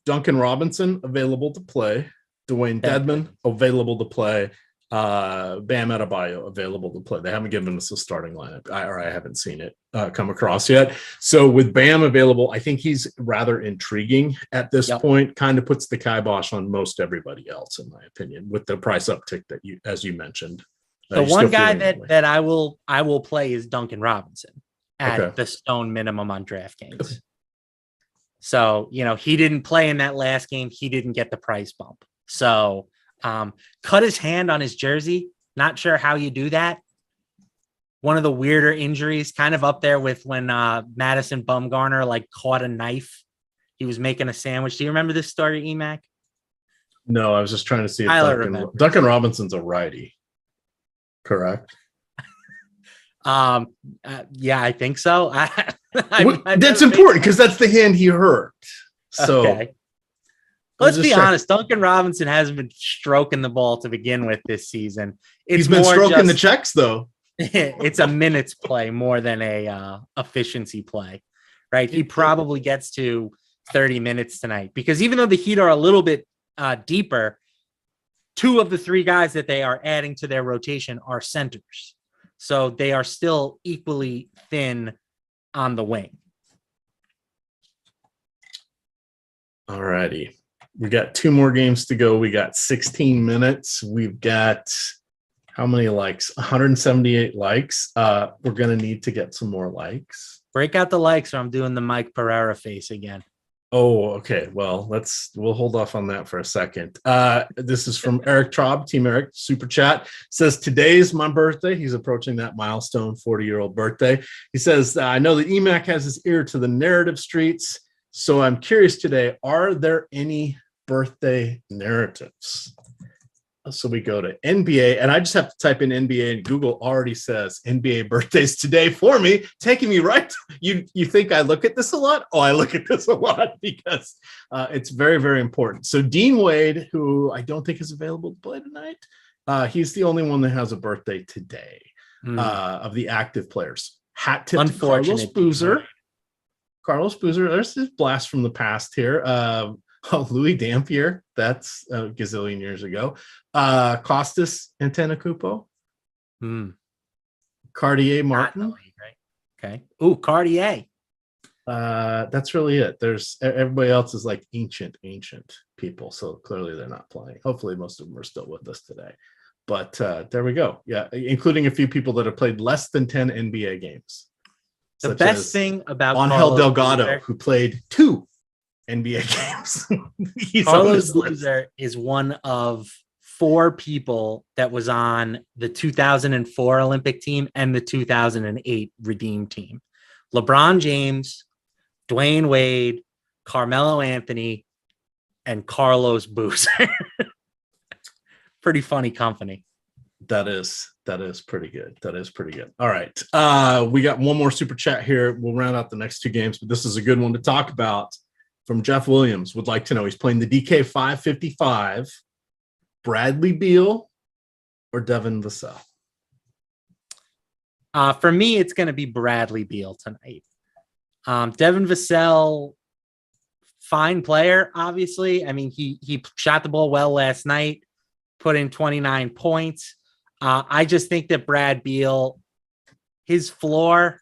Duncan Robinson available to play, Dwayne Dedmon available to play, Bam Adebayo available to play. They haven't given us a starting lineup, I haven't seen it come across yet. So with Bam available, I think he's rather intriguing at this point. Kind of puts the kibosh on most everybody else, in my opinion, with the price uptick that as you mentioned. The one guy that I will play is Duncan Robinson at the stone minimum on DraftKings. So, he didn't play in that last game. He didn't get the price bump. So, cut his hand on his jersey. Not sure how you do that. One of the weirder injuries, kind of up there with when Madison Bumgarner caught a knife. He was making a sandwich. Do you remember this story, Emac? No, I was just trying to see if Duncan Robinson's a righty. Correct. Yeah, I think so. That's important because that's the hand he hurt. So. Okay. Let's be honest. Duncan Robinson hasn't been stroking the ball to begin with this season. He's been stroking the checks, though. It's a minutes play more than a efficiency play, right? He probably gets to 30 minutes tonight because even though the Heat are a little bit deeper, 2 of the 3 guys that they are adding to their rotation are centers. So they are still equally thin on the wing. All righty. We got 2 more games to go. We got 16 minutes. We've got how many likes? 178 likes. We're going to need to get some more likes. Break out the likes or I'm doing the Mike Pereira face again. Oh, okay. Well, we'll hold off on that for a second. This is from Eric Traub, Team Eric, Super Chat. Says, today's my birthday. He's approaching that milestone 40-year-old birthday. He says, I know that EMAC has his ear to the narrative streets. So I'm curious today, are there any birthday narratives? So we go to NBA, and I just have to type in NBA, and Google already says NBA birthdays today for me, taking me right. You think I look at this a lot? Oh, I look at this a lot because it's very, very important. So Dean Wade, who I don't think is available to play tonight, he's the only one that has a birthday today of the active players. Hat tip to Carlos Boozer. Carlos Boozer, there's this blast from the past here. Louis Dampier, that's a gazillion years ago. Costas Antetokounmpo. Cartier Martin. Okay. Ooh, Cartier. That's really it. There's everybody else is like ancient people, so clearly they're not playing. Hopefully, most of them are still with us today. But there we go. Yeah, including a few people that have played less than 10 NBA games. The best thing about Angel Carlos Delgado, Boozer, who played 2 NBA games. Carlos Boozer is one of 4 people that was on the 2004 Olympic team and the 2008 Redeem team. LeBron James, Dwayne Wade, Carmelo Anthony, and Carlos Boozer. Pretty funny company. That is pretty good. That is pretty good. All right. We got one more super chat here. We'll round out the next 2 games, but this is a good one to talk about. From Jeff Williams, would like to know, he's playing the DK 555, Bradley Beal or Devin Vassell? For me, it's going to be Bradley Beal tonight. Devin Vassell, fine player, obviously. I mean, he shot the ball well last night, put in 29 points. I just think that Brad Beal, his floor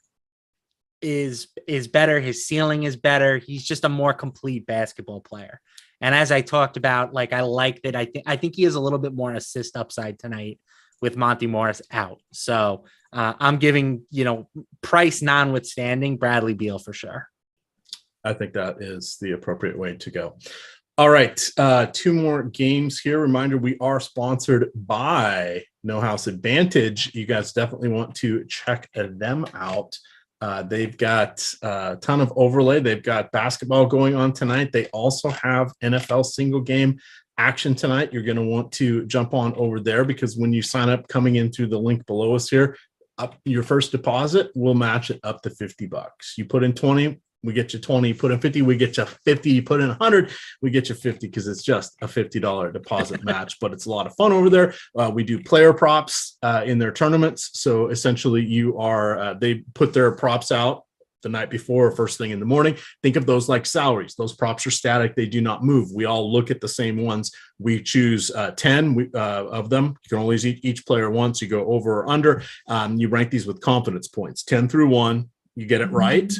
is better. His ceiling is better. He's just a more complete basketball player. And as I talked about, like, I like that. I think he has a little bit more assist upside tonight with Monty Morris out. So I'm giving, price notwithstanding, Bradley Beal for sure. I think that is the appropriate way to go. All right. 2 more games here. Reminder, we are sponsored by No House Advantage. You guys definitely want to check them out. They've got a ton of overlay. They've got basketball going on tonight. They also have NFL single game action tonight. You're going to want to jump on over there, because when you sign up coming in through the link below us here, your first deposit will match it up to $50. You put in 20, we get you 20. You put in 50, we get you 50. You put in 100, we get you 50, because it's just a $50 deposit match. But it's a lot of fun over there. We do player props in their tournaments. So essentially, they put their props out the night before or first thing in the morning. Think of those like salaries. Those props are static. They do not move. We all look at the same ones. We choose 10 of them. You can only use each player once. You go over or under. You rank these with confidence points, 10 through 1. You get it right.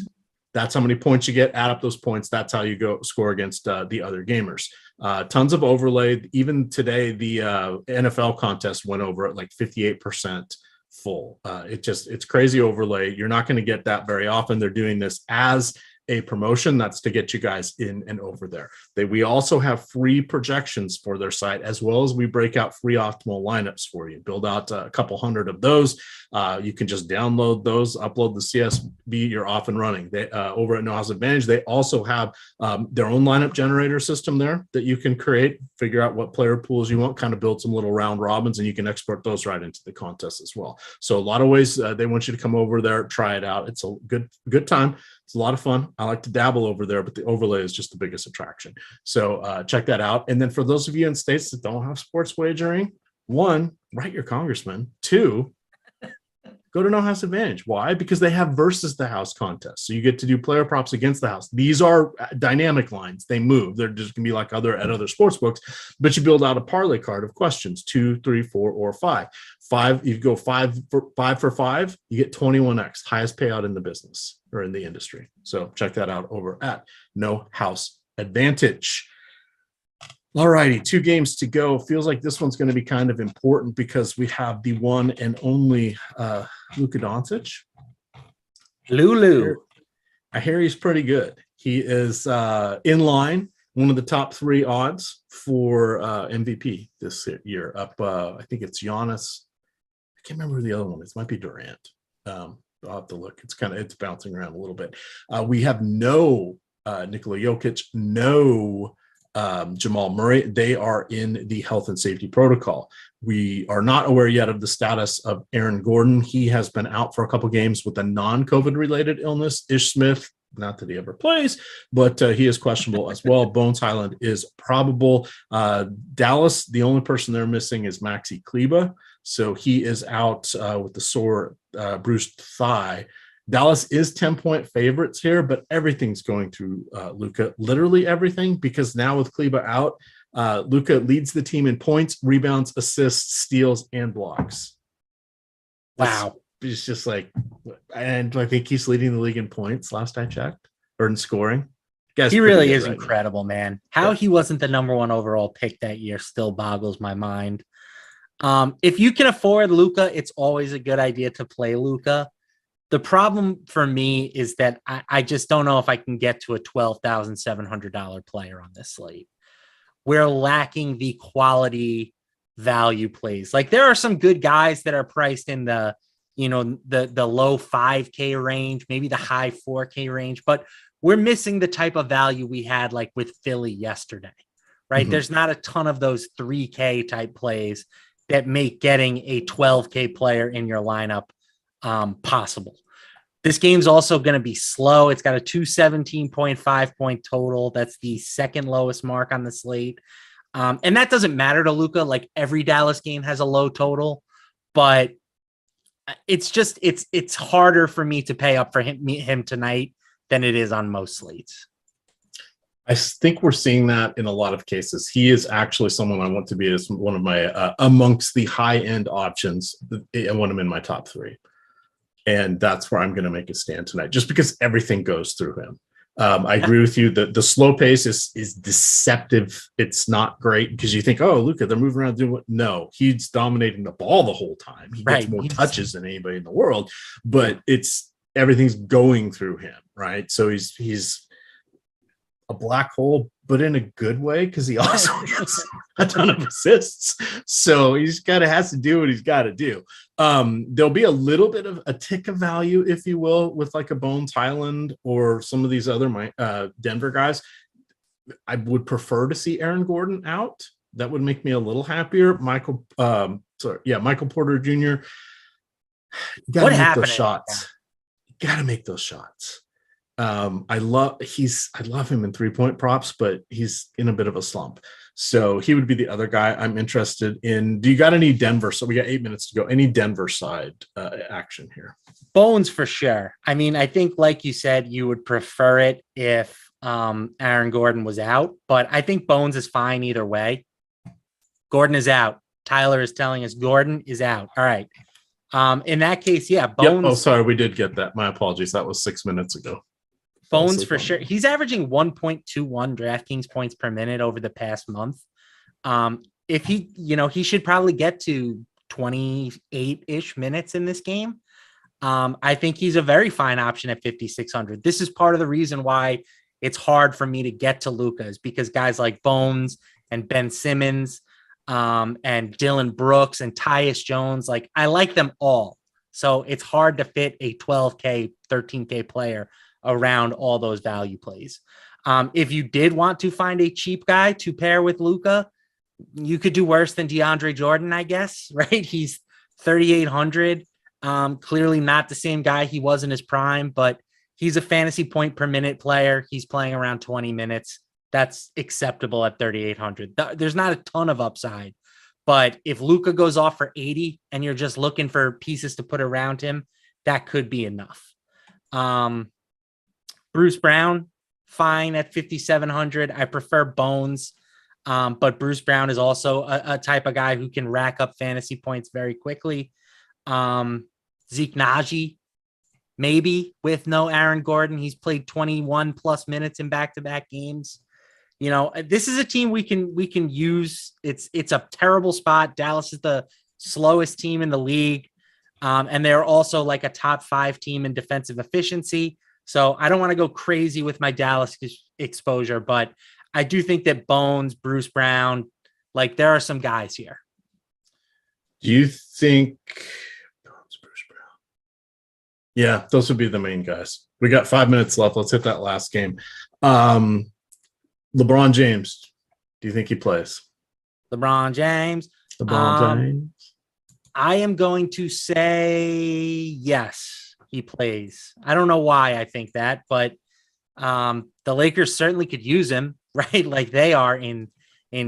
That's how many points you get. Add up those points. That's how you go score against the other gamers. Tons of overlay. Even today, the NFL contest went over at like 58% full. It's crazy overlay. You're not going to get that very often. They're doing this as a promotion. That's to get you guys in and over there. We also have free projections for their site, as well as we break out free optimal lineups for you. Build out a couple hundred of those. You can just download those, upload the CSV, you're off and running. They over at No House Advantage, they also have their own lineup generator system there that you can create, figure out what player pools you want, kind of build some little round robins, and you can export those right into the contest as well. So a lot of ways they want you to come over there, try it out. It's a good time. It's a lot of fun. I like to dabble over there, but the overlay is just the biggest attraction. So check that out. And then for those of you in states that don't have sports wagering, 1, write your congressman. 2, go to No House Advantage. Why? Because they have versus the house contest. So you get to do player props against the house. These are dynamic lines. They move. They're just going to be like other sports books, but you build out a parlay card of questions, 2, 3, 4, or 5. 5, you go 5 for 5, you get 21x, highest payout in the business or in the industry. So check that out over at No House Advantage. All righty, 2 games to go. Feels like this one's going to be kind of important because we have the one and only Luka Doncic. Lulu. I hear he's pretty good. He is in line, one of the top 3 odds for MVP this year. Up, I think it's Giannis. I can't remember who the other one is. It might be Durant. I'll have to look. It's bouncing around a little bit. We have no Nikola Jokic, no Jamal Murray. They are in the health and safety protocol. We are not aware yet of the status of Aaron Gordon. He has been out for a couple games with a non-COVID related illness. Ish Smith, not that he ever plays, but he is questionable as well. Bones Highland is probable. Dallas, the only person they're missing is Maxi Kleber. So he is out with the sore bruised thigh. Dallas is 10-point favorites here, but everything's going through Luka, literally everything, because now with Kleber out, Luka leads the team in points, rebounds, assists, steals, and blocks. Wow. It's just like, and I think he's leading the league in points last I checked, or in scoring. He really is incredible, man. How he wasn't the number 1 overall pick that year still boggles my mind. If you can afford Luka, it's always a good idea to play Luka. The problem for me is that I just don't know if I can get to a $12,700 player on this slate. We're lacking the quality value plays. Like there are some good guys that are priced in the low 5K range, maybe the high 4K range, but we're missing the type of value we had like with Philly yesterday, right? Mm-hmm. There's not a ton of those 3K type plays that make getting a 12K player in your lineup possible. This game's also going to be slow. It's got a 217.5 point total. That's the second lowest mark on the slate. And that doesn't matter to Luka. Like every Dallas game has a low total, but it's just, it's harder for me to pay up for him tonight than it is on most slates. I think we're seeing that in a lot of cases. He is actually someone I want to be as one of my amongst the high end options. I want him in my top 3. And that's where I'm going to make a stand tonight, just because everything goes through him. I agree with you. The slow pace is deceptive. It's not great because you think, oh, Luka, they're moving around doing what? No, he's dominating the ball the whole time. He gets more touches than anybody in the world, but everything's going through him, right? So he's a black hole, but in a good way, because he also has a ton of assists. So has to do what he's got to do. There'll be a little bit of a tick of value, if you will, with like a Bones Highland or some of these other Denver guys. I would prefer to see Aaron Gordon out. That would make me a little happier. Michael Porter Jr. Got to make those shots. Got to make those shots. I love him in 3-point props, but he's in a bit of a slump. So he would be the other guy I'm interested in. Do you got any Denver? So we got 8 minutes to go. Any Denver side action here? Bones for sure. I mean, I think like you said, you would prefer it if Aaron Gordon was out, but I think Bones is fine either way. Gordon is out. Tyler is telling us Gordon is out. All right. In that case, yeah, Bones. Yep. Oh, sorry, we did get that. My apologies. That was 6 minutes ago. Bones for sure. He's averaging 1.21 DraftKings points per minute over the past month. If he should probably get to 28-ish minutes in this game. I think he's a very fine option at 5,600. This is part of the reason why it's hard for me to get to Luka, is because guys like Bones and Ben Simmons and Dylan Brooks and Tyus Jones, like I like them all. So it's hard to fit a 12K, 13K player around all those value plays. If you did want to find a cheap guy to pair with Luka, you could do worse than DeAndre Jordan, I guess, right? He's 3,800. Clearly not the same guy he was in his prime, but he's a fantasy point per minute player. He's playing around 20 minutes. That's acceptable at 3,800. There's not a ton of upside, but if Luka goes off for 80 and you're just looking for pieces to put around him, that could be enough. Bruce Brown, fine at 5,700. I prefer Bones, but Bruce Brown is also a type of guy who can rack up fantasy points very quickly. Zeke Naji, maybe with no Aaron Gordon. He's played 21 plus minutes in back-to-back games. You know, this is a team we can use. It's a terrible spot. Dallas is the slowest team in the league. And they're also like a top 5 team in defensive efficiency. So I don't want to go crazy with my Dallas exposure, but I do think that Bones, Bruce Brown, like there are some guys here. Do you think Bones, Bruce Brown? Yeah, those would be the main guys. We got 5 minutes left. Let's hit that last game. LeBron James, do you think he plays? LeBron James. I am going to say yes. He plays. I don't know why I think that, but the Lakers certainly could use him, right? Like they are in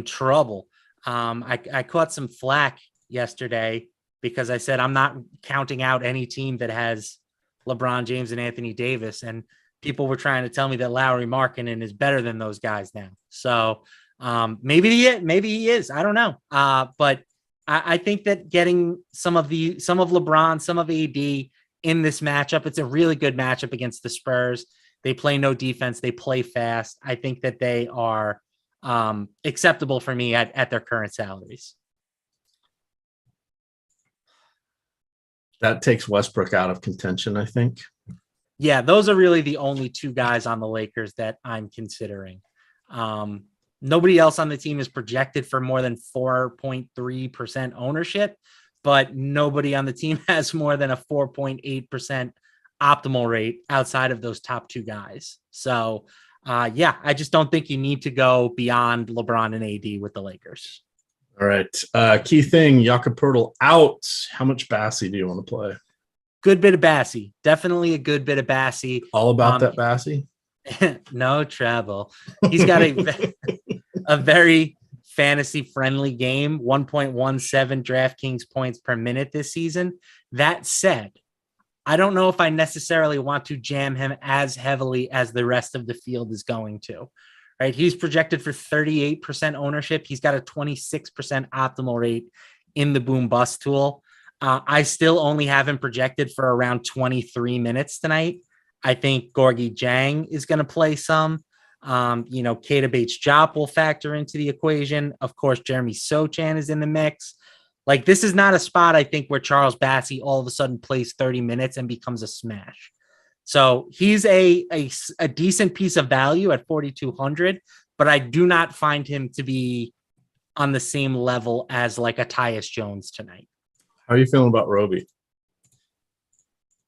trouble. I caught some flack yesterday because I said I'm not counting out any team that has LeBron James and Anthony Davis, and people were trying to tell me that Lauri Markkanen is better than those guys now. So maybe he is. I don't know. But I think that getting some of LeBron, some of AD in this matchup, it's a really good matchup against the Spurs. They play no defense. They play fast. I think that they are acceptable for me at their current salaries. That takes Westbrook out of contention, I think. Yeah, those are really the only two guys on the Lakers that I'm considering. Nobody else on the team is projected for more than 4.3% ownership, but nobody on the team has more than a 4.8% optimal rate outside of those top two guys. So, I just don't think you need to go beyond LeBron and AD with the Lakers. All right. Key thing, Jakob Poeltl out. How much Bassey do you want to play? Good bit of Bassey. Definitely a good bit of Bassey. All about that Bassey? No trouble. He's got a very fantasy-friendly game, 1.17 DraftKings points per minute this season. That said, I don't know if I necessarily want to jam him as heavily as the rest of the field is going to. Right? He's projected for 38% ownership. He's got a 26% optimal rate in the boom bust tool. I still only have him projected for around 23 minutes tonight. I think Gorgie Jang is going to play some. Keita Bates-Diop will factor into the equation. Of course, Jeremy Sochan is in the mix. Like, this is not a spot, I think, where Charles Bassey all of a sudden plays 30 minutes and becomes a smash. So he's a decent piece of value at 4,200, but I do not find him to be on the same level as like a Tyus Jones tonight. How are you feeling about Roby?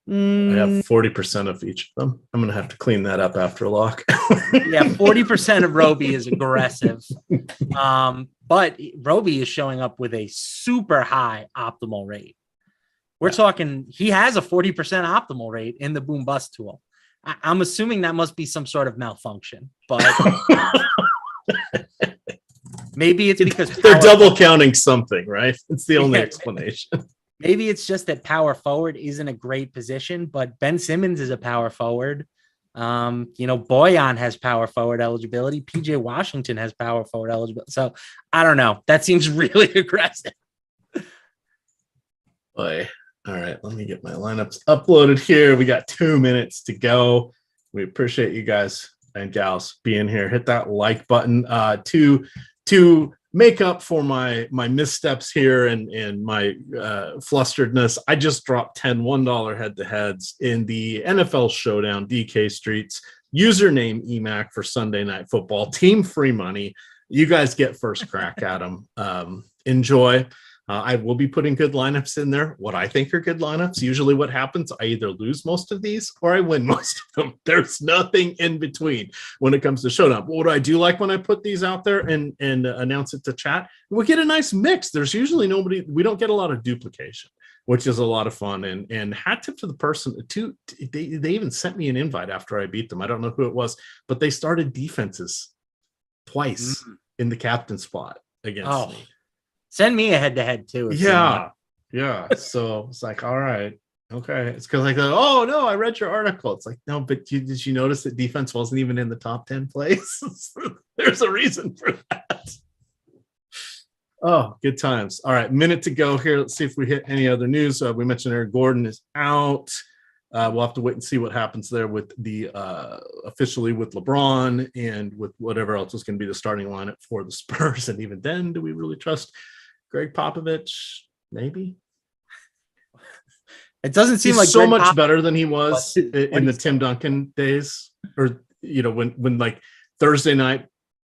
I have 40% of each of them. I'm going to have to clean that up after lock. Yeah, 40% of Roby is aggressive. But Roby is showing up with a super high optimal rate. We're talking, he has a 40% optimal rate in the boom bust tool. I'm assuming that must be some sort of malfunction, but maybe it's because they're double counting something, right? It's the only explanation. Maybe it's just that power forward isn't a great position, but Ben Simmons is a power forward. Boyan has power forward eligibility. PJ Washington has power forward eligibility. So I don't know. That seems really aggressive. Boy. All right, let me get my lineups uploaded here. We got 2 minutes to go. We appreciate you guys and gals being here. Hit that like button to make up for my missteps here and my flusteredness. I just dropped 10 $1 head-to-heads in the NFL Showdown DK Streets. Username EMAC for Sunday Night Football. Team free money. You guys get first crack at them. Enjoy. I will be putting good lineups in there. What I think are good lineups. Usually what happens, I either lose most of these or I win most of them. There's nothing in between when it comes to Showdown. But what I do like when I put these out there and announce it to chat, we get a nice mix. There's usually nobody, we don't get a lot of duplication, which is a lot of fun. And hat tip to the person too. They even sent me an invite after I beat them. I don't know who it was, but they started defenses twice in the captain spot against me. Send me a head-to-head too. Yeah. So it's like, all right, okay. It's because like, oh no, I read your article. It's like, no, but did you notice that defense wasn't even in the top 10 plays? There's a reason for that. Oh, good times. All right, minute to go here. Let's see if we hit any other news. We mentioned Eric Gordon is out. We'll have to wait and see what happens there with the officially with LeBron and with whatever else is going to be the starting lineup for the Spurs. And even then, do we really trust Greg Popovich? Maybe. It doesn't seem like so Greg much better than he was in the Tim Duncan days, or when like Thursday night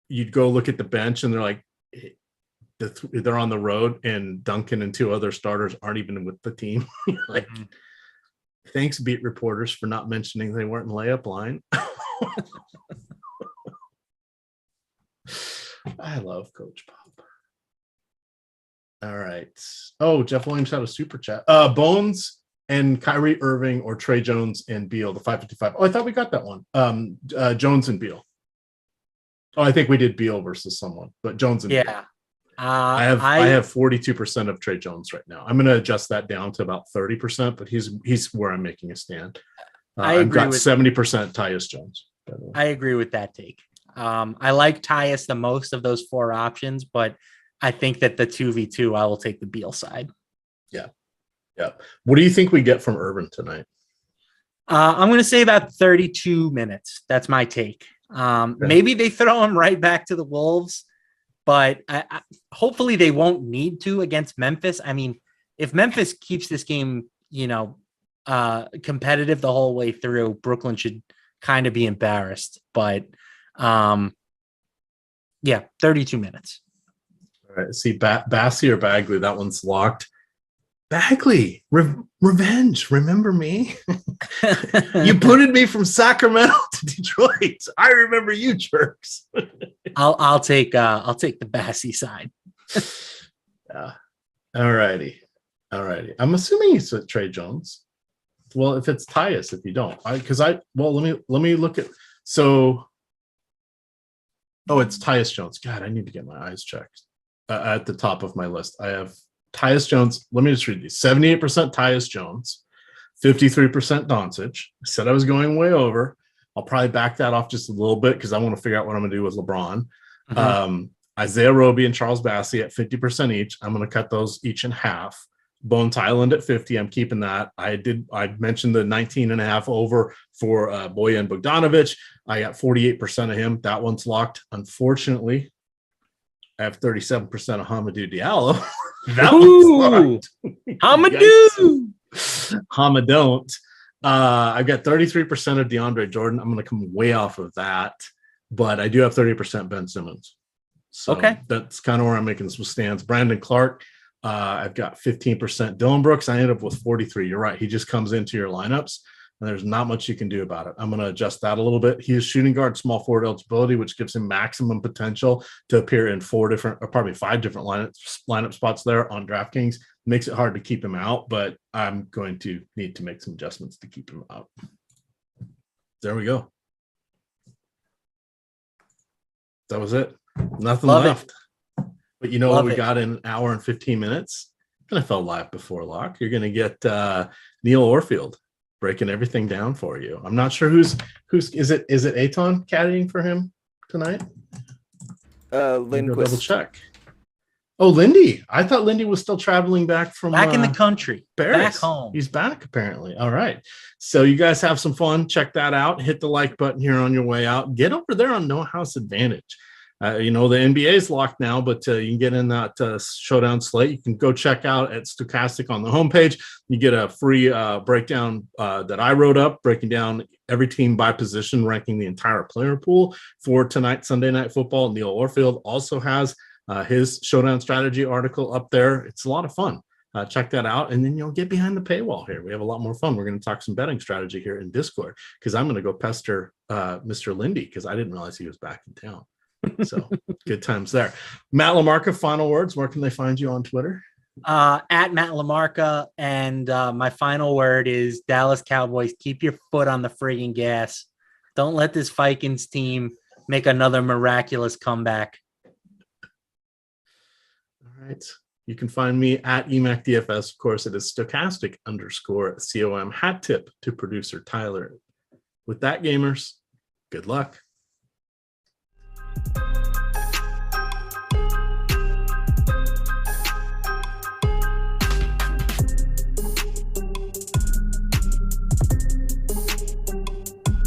you'd go look at the bench and they're like they're on the road and Duncan and two other starters aren't even with the team. Like, thanks, beat reporters, for not mentioning they weren't in layup line. I love Coach Pop. All right. Oh, Jeff Williams had a super chat. Bones and Kyrie Irving or Trey Jones and Beal, the 555. Oh, I thought we got that one. Jones and Beal. Oh, I think we did Beal versus someone, but Jones and Beal. I have 42% of Trey Jones right now. I'm going to adjust that down to about 30%, but he's where I'm making a stand. I've got 70% Tyus Jones. I agree with that take. I like Tyus the most of those four options, but I think that the 2v2, I will take the Beal side. Yeah. What do you think we get from Urban tonight? I'm going to say about 32 minutes. That's my take. Maybe they throw him right back to the Wolves, but hopefully they won't need to against Memphis. I mean, if Memphis keeps this game, competitive the whole way through, Brooklyn should kind of be embarrassed. But 32 minutes. All right. See, Bassey or Bagley, that one's locked. Bagley, revenge. Remember me? You booted me from Sacramento to Detroit. I remember you, jerks. I'll take the Bassey side. Yeah. All righty. I'm assuming it's Trey Jones. Well, if it's Tyus, if you don't, let me look at. So, it's Tyus Jones. God, I need to get my eyes checked. At the top of my list, I have Tyus Jones. Let me just read these: 78% Tyus Jones, 53% Doncic. I said I was going way over. I'll probably back that off just a little bit because I want to figure out what I'm going to do with LeBron. Mm-hmm. Isaiah Roby and Charles Bassey at 50% each. I'm going to cut those each in half. Bones Hyland at 50. I'm keeping that. I mentioned the 19.5 over for Bojan Bogdanovic. I got 48% of him. That one's locked. Unfortunately, I have 37% of Hamidou Diallo. That one's locked. Hamadou. I've got 33% of DeAndre Jordan. I'm going to come way off of that, but I do have 30% Ben Simmons. So that's kind of where I'm making some stands. Brandon Clark, I've got 15%. Dylan Brooks, I ended up with 43. You're right. He just comes into your lineups, and there's not much you can do about it. I'm going to adjust that a little bit. He is shooting guard, small forward eligibility, which gives him maximum potential to appear in 5 different lineup spots there on DraftKings. Makes it hard to keep him out, but I'm going to need to make some adjustments to keep him out. There we go. That was it. Nothing left. But you know what we got in an hour and 15 minutes? NFL Live Before Lock. You're going to get Neil Orfield breaking everything down for you. I'm not sure who's is it Aton caddying for him tonight? Lindquist. Double check. Oh, Lindy. I thought Lindy was still traveling back from in the country. Paris. Back home. He's back apparently. All right. So you guys have some fun. Check that out. Hit the like button here on your way out. Get over there on No House Advantage. The NBA is locked now, but you can get in that showdown slate. You can go check out at Stochastic on the homepage. You get a free breakdown that I wrote up, breaking down every team by position, ranking the entire player pool for tonight, Sunday Night Football. Neil Orfield also has his showdown strategy article up there. It's a lot of fun. Check that out, and then you'll get behind the paywall here. We have a lot more fun. We're going to talk some betting strategy here in Discord because I'm going to go pester Mr. Lindy because I didn't realize he was back in town. So good times there. Matt LaMarca, final words. Where can they find you on Twitter? At Matt LaMarca. And my final word is Dallas Cowboys, keep your foot on the friggin' gas. Don't let this Vikings team make another miraculous comeback. All right. You can find me at EMACDFS. Of course, it is stochastic_COM. Hat tip to producer Tyler. With that, gamers, good luck.